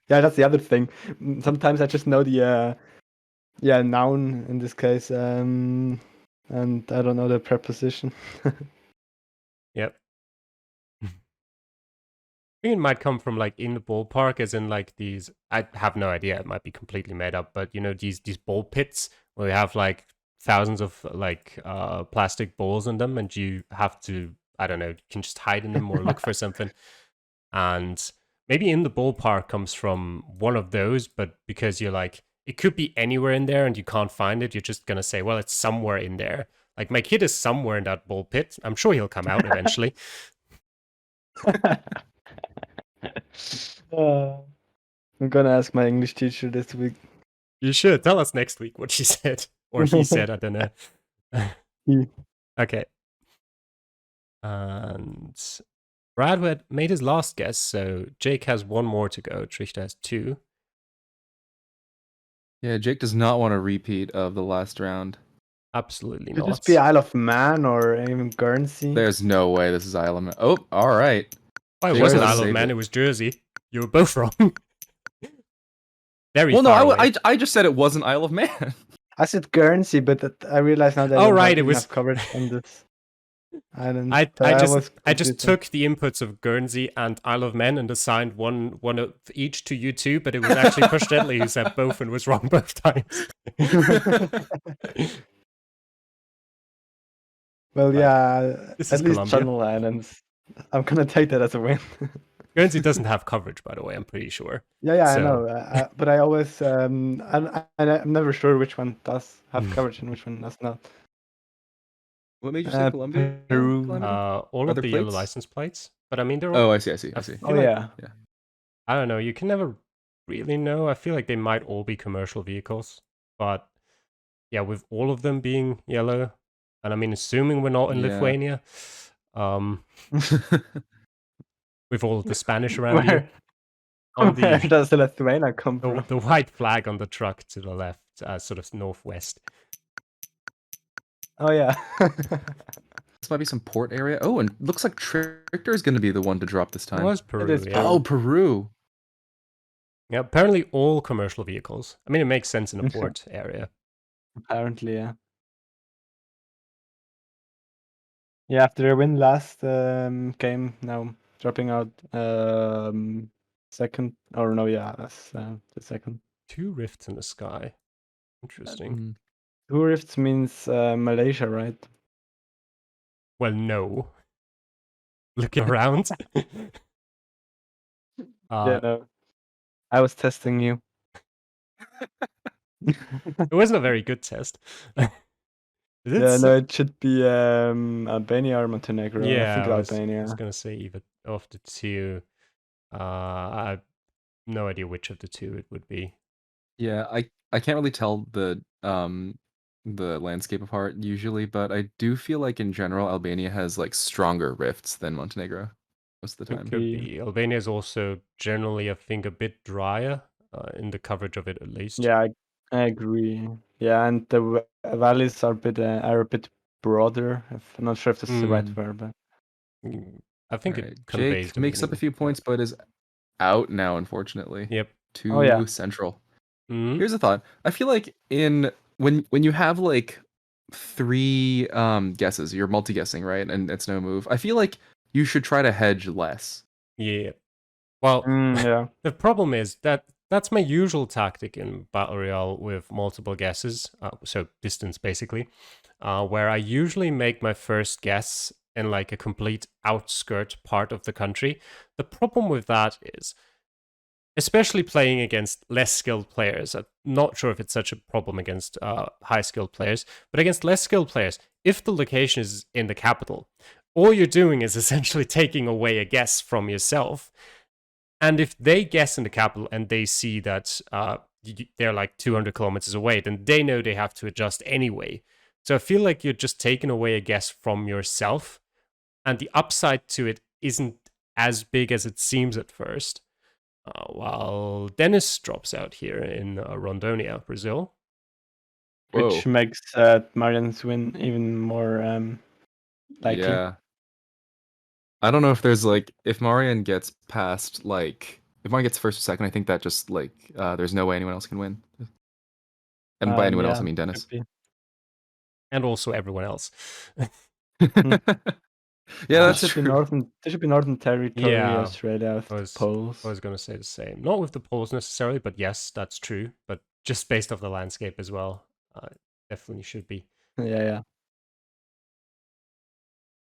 yeah, that's the other thing. Sometimes I just know the noun in this case, and I don't know the preposition. Yep. I think it might come from like in the ballpark, as in like these. I have no idea. It might be completely made up, but you know these ball pits where you have like thousands of like plastic balls in them, and you have to, I don't know, you can just hide in them or look for something. And maybe in the ballpark comes from one of those, but because you're like, it could be anywhere in there and you can't find it, you're just gonna say, well, it's somewhere in there. Like my kid is somewhere in that ball pit. I'm sure he'll come out eventually. I'm gonna ask my English teacher this week. You should tell us next week what she said, or he said. I don't know. Okay. And Brad had made his last guess, so Jake has 1 more to go. Trichter has 2. Yeah, Jake does not want a repeat of the last round. Absolutely Could not. this be Isle of Man or even Guernsey? There's no way this is Isle of Man. Oh, all right. Why, it Jake wasn't has Isle of saved Man, it. it was Jersey. You were both wrong. Very Well, far no, away. I just said it wasn't Isle of Man. I said Guernsey, but I realized now that Oh, I don't right, have it was- enough coverage on this island. I was just confused. took the inputs of Guernsey and Isle of Man and assigned one of each to you two, but it was actually Push Deadly who said both and was wrong both times. Well, yeah, This at is least Colombia. Channel Islands. I'm gonna take that as a win. Guernsey doesn't have coverage, by the way, I'm pretty sure. yeah, I So- know. But I always, I'm never sure which one does have coverage and which one does not. What made you say Colombia? Peru. Calamity? All of Other the yellow plates? license plates. But I mean, they're all, Oh, I see. I Oh feel like- yeah. I don't know, you can never really know. I feel like they might all be commercial vehicles. But yeah, with all of them being yellow, and I mean, assuming we're not in Yeah. Lithuania, with all of the Spanish around you. Where, On where the, does the Lithuania come the, from? the white flag on the truck to the left, sort of northwest. Oh yeah. This might be some port area. Oh, and looks like Trichter is going to be the one to drop this It time. was Peru, is yeah. Oh, Peru. Yeah, apparently all commercial vehicles. I mean, it makes sense in a port area. Apparently, yeah. Yeah, after a win last game, now dropping out second. Or no, yeah, that's the second. 2 rifts in the sky. Interesting. Mm. 2 rifts means Malaysia, right? Well, no. Looking around. Yeah, no. I was testing you. It wasn't a very good test. Yeah, no, it should be Albania or Montenegro. I Yeah, think I was Albania. gonna say either of the two. I have no idea which of the two it would be. Yeah, I can't really tell the landscape apart usually, but I do feel like in general Albania has like stronger rifts than Montenegro most of the It time. could be. Albania is also generally, I think, a bit drier in the coverage of it, at least. Yeah, I agree. Yeah, and the valleys are a bit broader. I'm not sure if this is the right verb. But... I think Alright, it conveys Jake the makes up a meaning. few points, but is out now, unfortunately. Yep. Too central. Mhm. Here's a thought. I feel like when you have like 3 guesses, you're multi-guessing, right? And it's no move. I feel like you should try to hedge less. Yeah. Well, yeah. the problem is that that's my usual tactic in Battle Royale with multiple guesses, so distance basically, where I usually make my first guess in like a complete outskirt part of the country. The problem with that is, especially playing against less skilled players, I'm not sure if it's such a problem against high skilled players, but against less skilled players, if the location is in the capital, all you're doing is essentially taking away a guess from yourself. And if they guess in the capital and they see that they're like 200 kilometers away, then they know they have to adjust anyway. So I feel like you're just taking away a guess from yourself, and the upside to it isn't as big as it seems at first. While Dennis drops out here in Rondonia, Brazil. Which makes Marian's win even more likely. Yeah. I don't know if there's like, if Marian gets past like, if Marian gets first or second, I think that just like, there's no way anyone else can win. And by anyone else, I mean Dennis. And also everyone else. Yeah, that's true. There should be Northern Territory, Yeah, Australia with the poles. I was going to say the same. Not with the poles necessarily, but yes, that's true. But just based off the landscape as well, definitely should be. Yeah.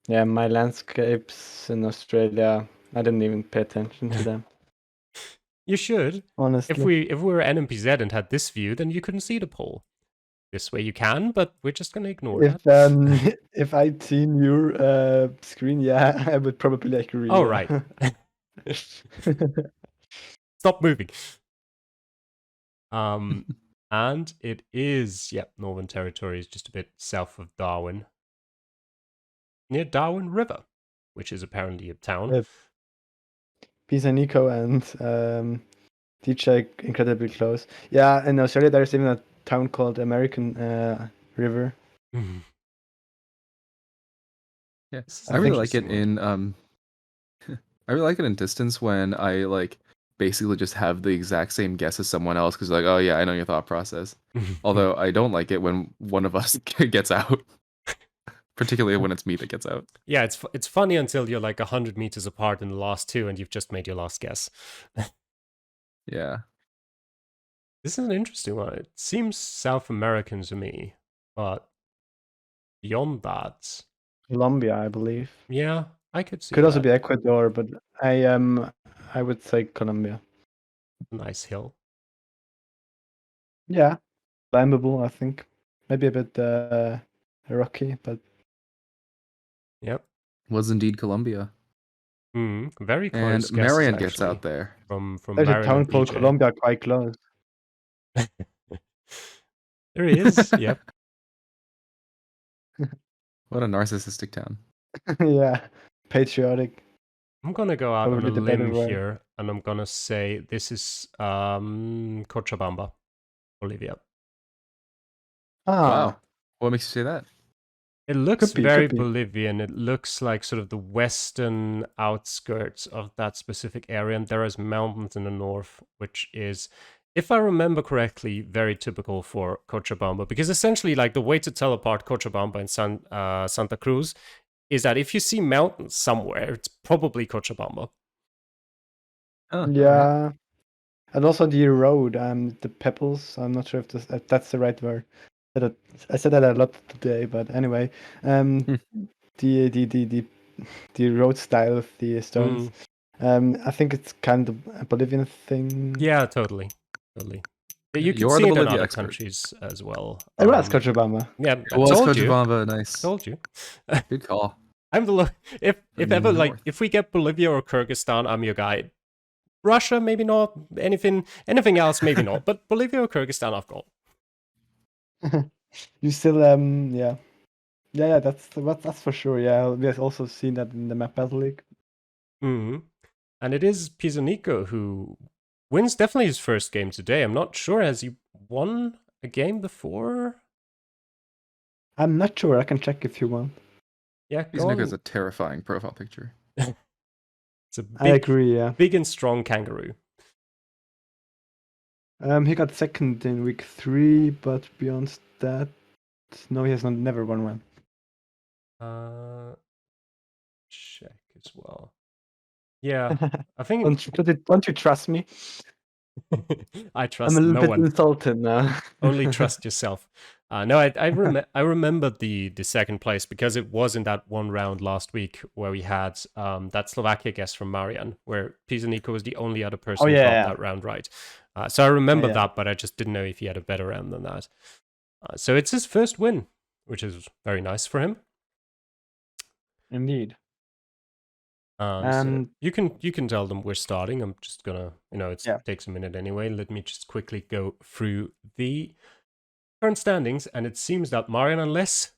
Yeah, my landscapes in Australia, I didn't even pay attention to them. You should. Honestly. If we were NMPZ and had this view, then you couldn't see the pole. This way you can, but we're just going to ignore that. If I'd seen your screen, yeah, I would probably agree. Oh, right. Stop moving. And it is, Northern Territory is just a bit south of Darwin. Near Darwin River, which is apparently a town. Pisa Nico and DJ incredibly close. Yeah, in Australia there's even a town called American River. Yeah, I really like it in I really like it in distance when I like basically just have the exact same guess as someone else because like, oh yeah, I know your thought process. Although I don't like it when one of us gets out, particularly when it's me that gets out. Yeah, it's funny until you're like 100 meters apart in the last 2 and you've just made your last guess. Yeah. This is an interesting one. It seems South American to me, but beyond that, Colombia, I believe. Yeah, I could see. Could also be Ecuador, but I would say Colombia. Nice hill. Yeah, climbable, I think. Maybe a bit rocky, but Yep. Was indeed Colombia. Very close. And Marian gets out there. From there's Marian a town called Colombia quite close. There is. Yep. What a narcissistic town. Yeah, patriotic. I'm gonna go out on a limb here, and I'm gonna say this is Cochabamba, Bolivia. Wow. What makes you say that? It looks very Bolivian. It looks like sort of the western outskirts of that specific area, and there is mountains in the north, which is, if I remember correctly, very typical for Cochabamba. Because essentially, like the way to tell apart Cochabamba and Santa Cruz is that if you see mountains somewhere, it's probably Cochabamba. Oh, all right. Yeah. And also the road, the pebbles. I'm not sure if that's the right word. I said that a lot today, but anyway, Hmm. the road style of the stones. I think it's kind of a Bolivian thing. Yeah, totally. You can You're see the it in Bolivia other expert. countries as well. It was Cochabamba. Yeah, It I was told you. Cochabamba. Nice. Told you. Good call. I'm the if ever like North. if we get Bolivia or Kyrgyzstan, I'm your guy. Russia, maybe not. Anything else, maybe not. But Bolivia or Kyrgyzstan, I've got. You still yeah. That's for sure. Yeah, we have also seen that in the map battle league. Mm-hmm. And it is Pizarnico who wins definitely his first game today. I'm not sure, has he won a game before? I'm not sure. I can check if you want. Yeah, He's go on. has a terrifying profile picture. It's a I agree. Yeah. big and strong kangaroo. He got second in week 3, but beyond that, no, he has never won one. Check as well. Yeah, I think Don't you trust me? I trust I'm a little no bit one. insulted now. Only trust yourself. No, I remember the second place because it was in that one round last week where we had that Slovakia guess from Marian, where Pizarnico was the only other person who got that round right. So I remember that, but I just didn't know if he had a better round than that. So it's his first win, which is very nice for him. Indeed. So you can tell them we're starting. I'm just gonna, it takes a minute anyway. Let me just quickly go through the current standings, and it seems that Marian, unless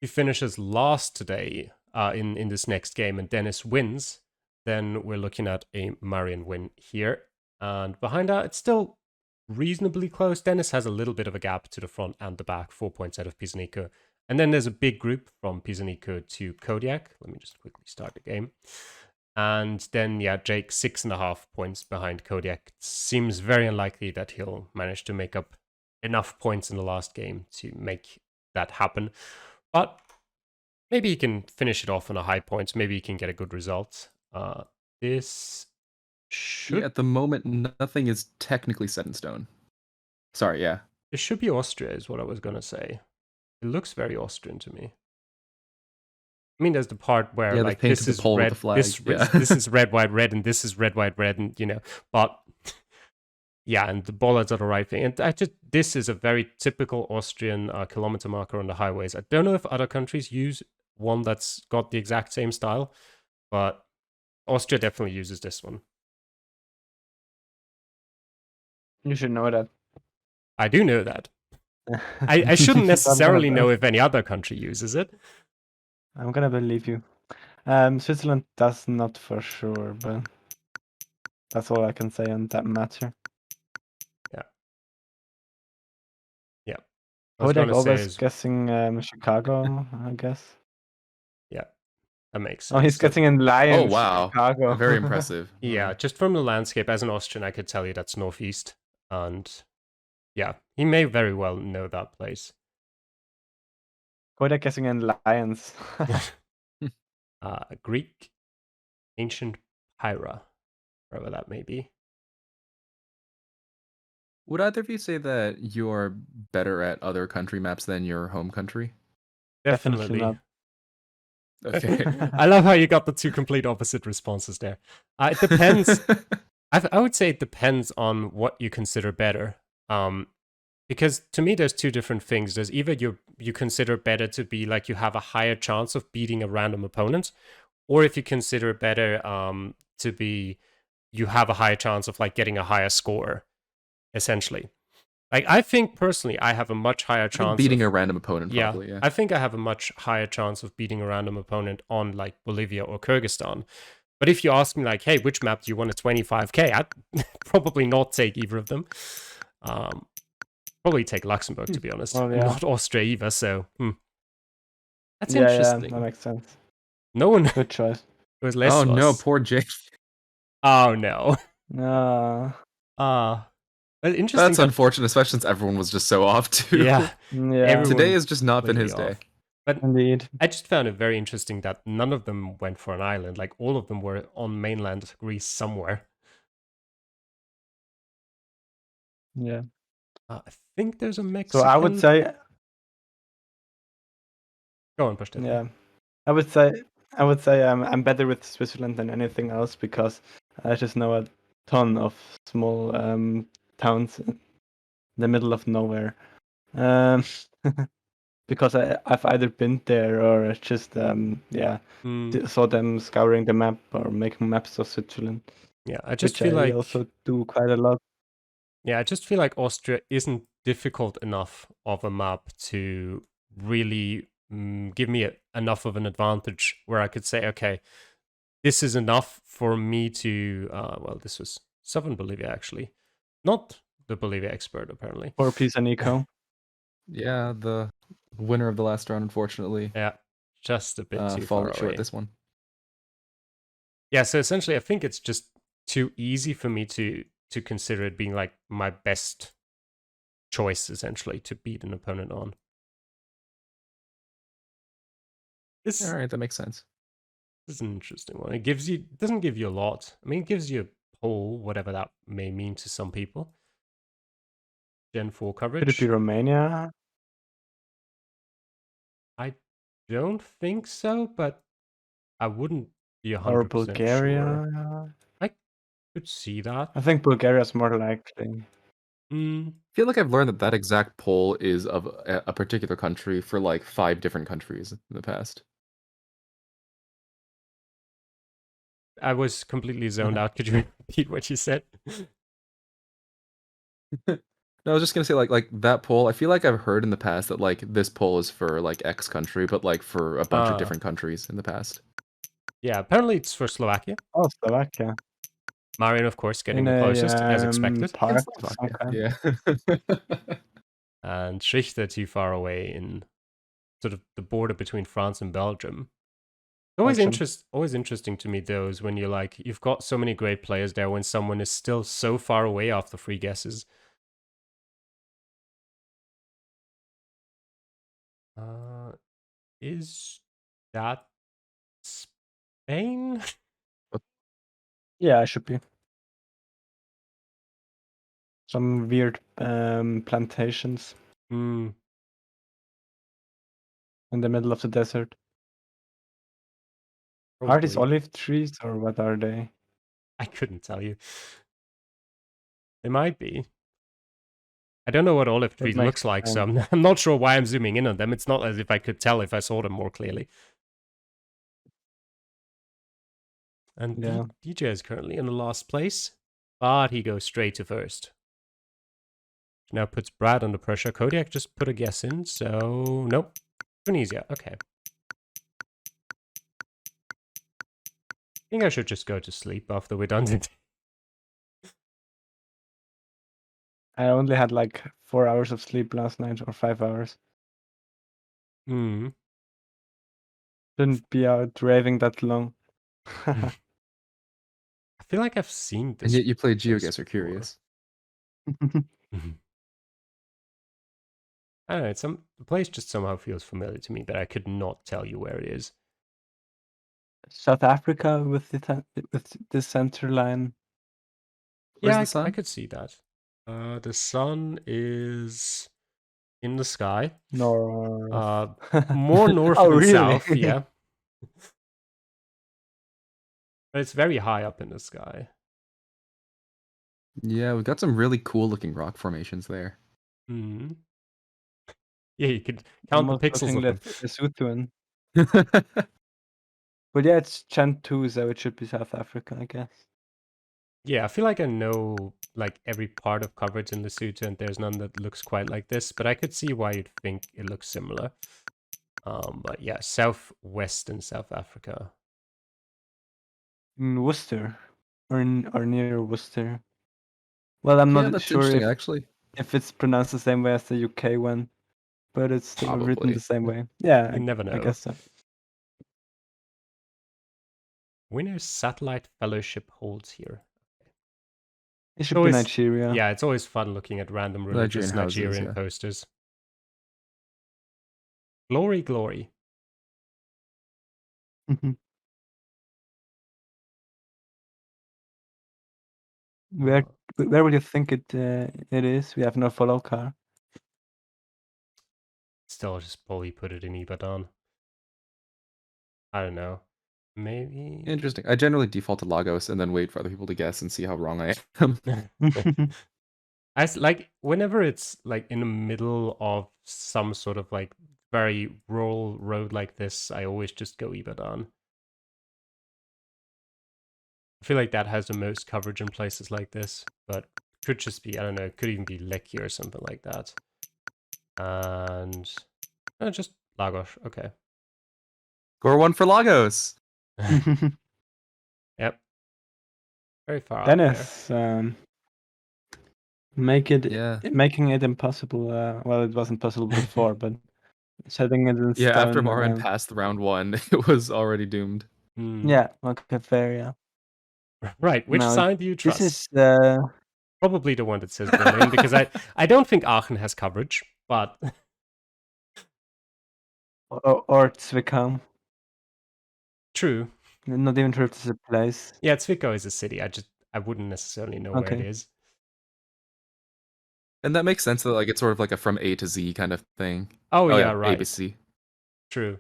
he finishes last today in this next game and Dennis wins, then we're looking at a Marian win here. And behind that, it's still reasonably close. Dennis has a little bit of a gap to the front and the back, 4 points out of Pizarnico. And then there's a big group from Pizarnico to Kodiak. Let me just quickly start the game. And then, Jake, 6.5 points behind Kodiak. It seems very unlikely that he'll manage to make up enough points in the last game to make that happen. But maybe he can finish it off on a high point. Maybe he can get a good result. This should... at the moment, nothing is technically set in stone. Sorry, yeah. It should be Austria is what I was going to say. It looks very Austrian to me. I mean, there's the part where like this is red, this is red, white, red, and this is red, white, red, and but and the bollards are the right thing. And this is a very typical Austrian kilometer marker on the highways. I don't know if other countries use one that's got the exact same style, but Austria definitely uses this one. You should know that. I do know that. I shouldn't necessarily know if any other country uses it. I'm gonna believe you. Switzerland does not for sure, but that's all I can say on that matter. Yeah. Kodak always guessing Chicago, I guess. Yeah, that makes sense. Oh, he's guessing in Lions. Oh, wow. Chicago. Very impressive. Yeah, just from the landscape, as an Austrian, I could tell you that's northeast. And yeah, he may very well know that place. Kodak guessing in Lions. Greek, ancient Pyra, wherever that may be. Would either of you say that you're better at other country maps than your home country? Definitely not. Okay. I love how you got the two complete opposite responses there. It depends. I would say it depends on what you consider better. Because to me, there's two different things. There's either you consider better to be like you have a higher chance of beating a random opponent, or if you consider better to be you have a higher chance of like getting a higher score, essentially. Like I think personally, I have a much higher chance of beating a random opponent. Probably, yeah. I think I have a much higher chance of beating a random opponent on like Bolivia or Kyrgyzstan. But if you ask me like, hey, which map do you want a 25k? I'd probably not take either of them. Probably take Luxembourg, to be honest. Not Austria either, so that's interesting. Yeah, that makes sense. No one... Good choice. It was less. Oh no, poor Jake. Oh no. Interesting. That's unfortunate, especially since everyone was just so off too. Yeah. Today has just not been his day. But Indeed. I just found it very interesting that none of them went for an island. Like all of them were on mainland Greece somewhere. Yeah. I think there's a So I would Mexican. say, Go on, Pashtetli. yeah, I would say I'm better with Switzerland than anything else because I just know a ton of small towns in the middle of nowhere. Um, because I've either been there or just saw them scouring the map or making maps of Switzerland, Yeah, I just which feel I like also do quite a lot. Yeah, I just feel like Austria isn't difficult enough of a map to really give me enough of an advantage where I could say, okay, this is enough for me to. Well, this was southern Bolivia actually, not the Bolivia expert apparently. For Pisa Nico. Yeah, the winner of the last round, unfortunately, Yeah, just a bit too far falling short away. this one. Yeah, so essentially, I think it's just too easy for me to consider it being like my best choice essentially to beat an opponent on. All right, that makes sense. This is an interesting one. Doesn't give you a lot. I mean, it gives you a pole, whatever that may mean to some people. Gen 4 Could it be coverage. Romania? I don't think so, but I wouldn't be Or 100% sure. Bulgaria? I could see that. I think Bulgaria is more likely. Hmm. I feel like I've learned that that exact poll is of a particular country for like 5 different countries in the past. I was completely zoned out. Could you repeat what you said? No, I was just gonna say like that poll. I feel like I've heard in the past that like this poll is for like X country, but like for a bunch of different countries in the past. Yeah, apparently it's for Slovakia. Oh, Slovakia. Marian, of course, getting In the a closest, as expected. park It's of some Slovakia. kind. Yeah. And Trichter too far away in sort of the border between France and Belgium. Belgium. Always interesting to me though is when you've got so many great players there when someone is still so far away after free guesses. Is that Spain? Yeah, it should be. Some weird plantations Hmm. in the middle of the desert. Are these Probably. olive trees or what are they? I couldn't tell you. They might be. I don't know what olive tree That makes looks like, so sense. I'm not sure why I'm zooming in on them. It's not as if I could tell if I saw them more clearly. And Yeah. DJ is currently in the last place, but he goes straight to first. Now puts Brad under pressure. Kodiak just put a guess in, so nope. Tunisia, okay. I think I should just go to sleep after we're done today. I only had like 4 hours of sleep last night or 5 hours. Hmm. Shouldn't be out raving that long. I feel like I've seen this. And yet you played place Geoguessr, before. curious. I don't know, the place just somehow feels familiar to me, but I could not tell you where it is. South Africa with the center line. Where's Yeah, the sun? I could see that. The sun is in the sky. North. More north Oh, than really? south, yeah. But it's very high up in the sky. Yeah, we've got some really cool looking rock formations there. Hmm. Yeah, you could count the Almost pixels looking of them. Lesothoan. But yeah, it's Gen 2, so it should be South Africa, I guess. Yeah, I feel like I know like every part of coverage in Lesotho, and there's none that looks quite like this, but I could see why you'd think it looks similar. But yeah, southwest in South Africa. In Worcester. Or near Worcester. Well, I'm Yeah, not that's sure interesting actually. if it's pronounced the same way as the UK one, but it's still written the Probably. same way. Yeah, You never I know. guess so. Winner's Satellite Fellowship holds here. It should be Nigeria. Yeah, it's always fun looking at random religious Nigerian houses, Nigerian yeah. posters. Glory, glory. Where would you think it is? We have no follow car. Still just probably put it in Ibadan. I don't know. Maybe. Interesting. I generally default to Lagos and then wait for other people to guess and see how wrong I am. Like whenever it's like in the middle of some sort of like very rural road like this, I always just go Ibadan. I feel like that has the most coverage in places like this, but could just be, I don't know, it could even be Lekki or something like that. And just Lagos, okay. Score 1 for Lagos. Yep. Very far out there. Dennis, making it impossible. Well, it wasn't possible before, but setting it in Yeah, stone. after Marin passed round 1, it was already doomed. Yeah, okay, fair, yeah. Right, which No, side do you trust? This is probably the one that says Berlin, because I don't think Aachen has coverage, but or Zwickau. True. Not even sure if this is a place. Yeah, Zwickau is a city. I wouldn't necessarily know where it is. And that makes sense that like it's sort of like a from A to Z kind of thing. Oh yeah, right. A to C. True.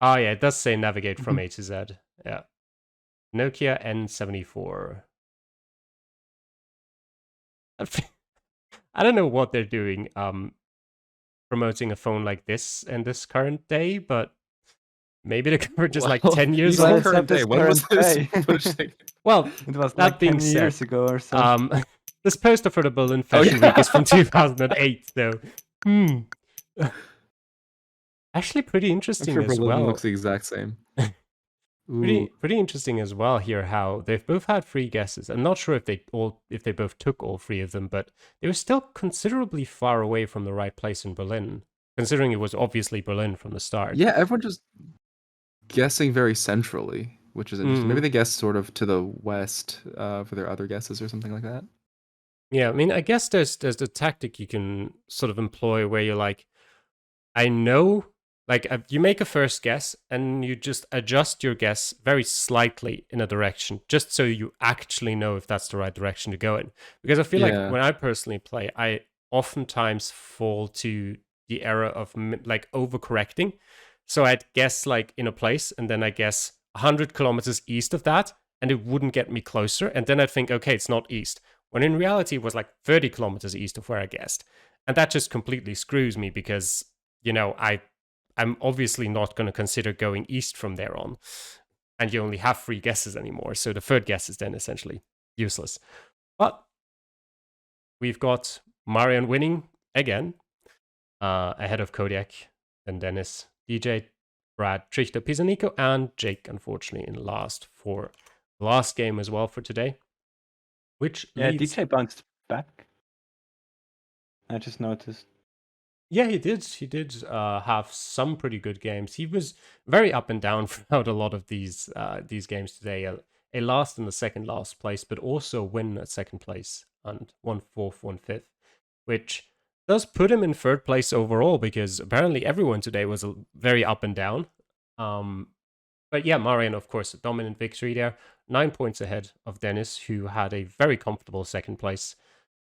Oh yeah, it does say navigate from A to Z. Yeah. Nokia N74. I don't know what they're doing promoting a phone like this in this current day, but maybe the coverage is like 10 years old. old. Current day. When was this? Well, it was that like being 10 said, years ago or so. This poster for the Berlin Fashion Week is from 2008, though. Actually, pretty interesting as Berlin well. Looks the exact same. Pretty interesting as well here how they've both had free guesses. I'm not sure if they both took all three of them, but they were still considerably far away from the right place in Berlin, considering it was obviously Berlin from the start. Yeah, everyone just guessing very centrally, which is interesting. Maybe they guessed sort of to the west for their other guesses or something like that. Yeah, I mean, I guess there's the tactic you can sort of employ where you're like, I know, like you make a first guess and you just adjust your guess very slightly in a direction, just so you actually know if that's the right direction to go in. Because I feel like when I personally play, I oftentimes fall to the error of like overcorrecting. So I'd guess like in a place and then I guess 100 kilometers east of that, and it wouldn't get me closer. And then I'd think, okay, it's not east. When in reality, it was like 30 kilometers east of where I guessed. And that just completely screws me because, you know, I'm obviously not going to consider going east from there on. And you only have 3 guesses anymore. So the third guess is then essentially useless. But we've got Marian winning again, ahead of Kodiak and Dennis, DJ, Brad, Trichter, Pisanico, and Jake, unfortunately, in last for the last game as well for today. Which leads... DJ bounced back. I just noticed. Yeah, he did. He did have some pretty good games. He was very up and down throughout a lot of these games today. A last and a second last place, but also win at second place and 1 4th, 1 5th, which does put him in third place overall because apparently everyone today was very up and down. But yeah, Marian, of course, a dominant victory there. 9 points ahead of Dennis, who had a very comfortable second place.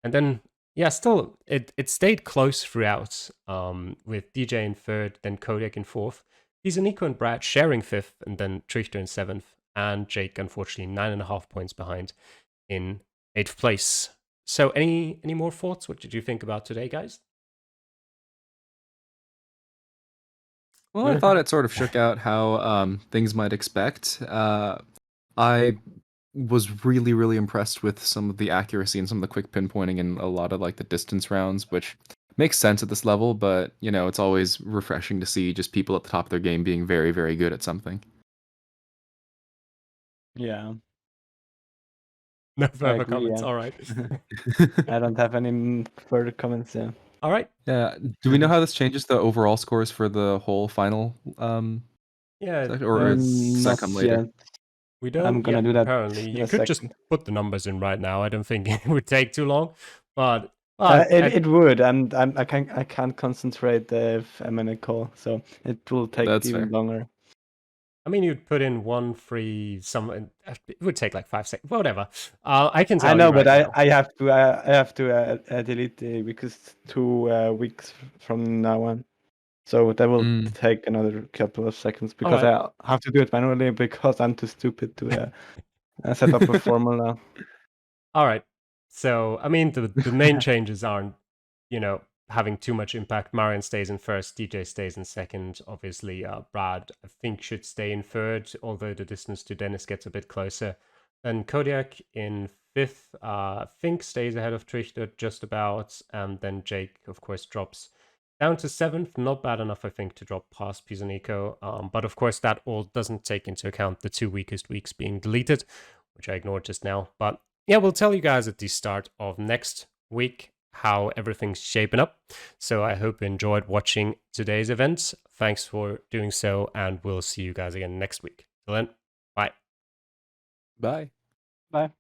And then, yeah, still, it stayed close throughout, with DJ in third, then Kodiak in fourth. Nico and Brad sharing fifth, and then Trichter in seventh, and Jake, unfortunately, 9.5 points behind in 8th place. So any more thoughts? What did you think about today, guys? Well, I thought it sort of shook out how things might expect. I was really, really impressed with some of the accuracy and some of the quick pinpointing in a lot of like the distance rounds, which makes sense at this level, but you know, it's always refreshing to see just people at the top of their game being very, very good at something. Yeah. No further comments. All right. I don't have any further comments. Yeah. All right. Yeah. Do we know how this changes the overall scores for the whole final? Yeah. Or does that come later? Yet. We don't. I'm gonna do that. Apparently, you could just put the numbers in right now. I don't think it would take too long, but it would. I can't concentrate if I'm in a call, so it will take even longer. I mean, you'd put in 1 free, it would take like 5 seconds, whatever. I can tell I know, you right but now. I have to delete the week is 2 weeks from now on. So that will take another couple of seconds because Alright. I have to do it manually because I'm too stupid to set up a formula. Alright. So, I mean, the main changes aren't, having too much impact. Marian stays in first, DJ stays in second. Obviously, Brad, I think, should stay in third, although the distance to Dennis gets a bit closer. Then Kodiak in fifth, I think stays ahead of Trichter just about. And then Jake, of course, drops down to seventh. Not bad enough, I think, to drop past Pisanico. But of course, that all doesn't take into account the 2 weakest weeks being deleted, which I ignored just now. But yeah, we'll tell you guys at the start of next week how everything's shaping up. So I hope you enjoyed watching today's event. Thanks for doing so, and we'll see you guys again next week. Till then, bye. Bye. Bye.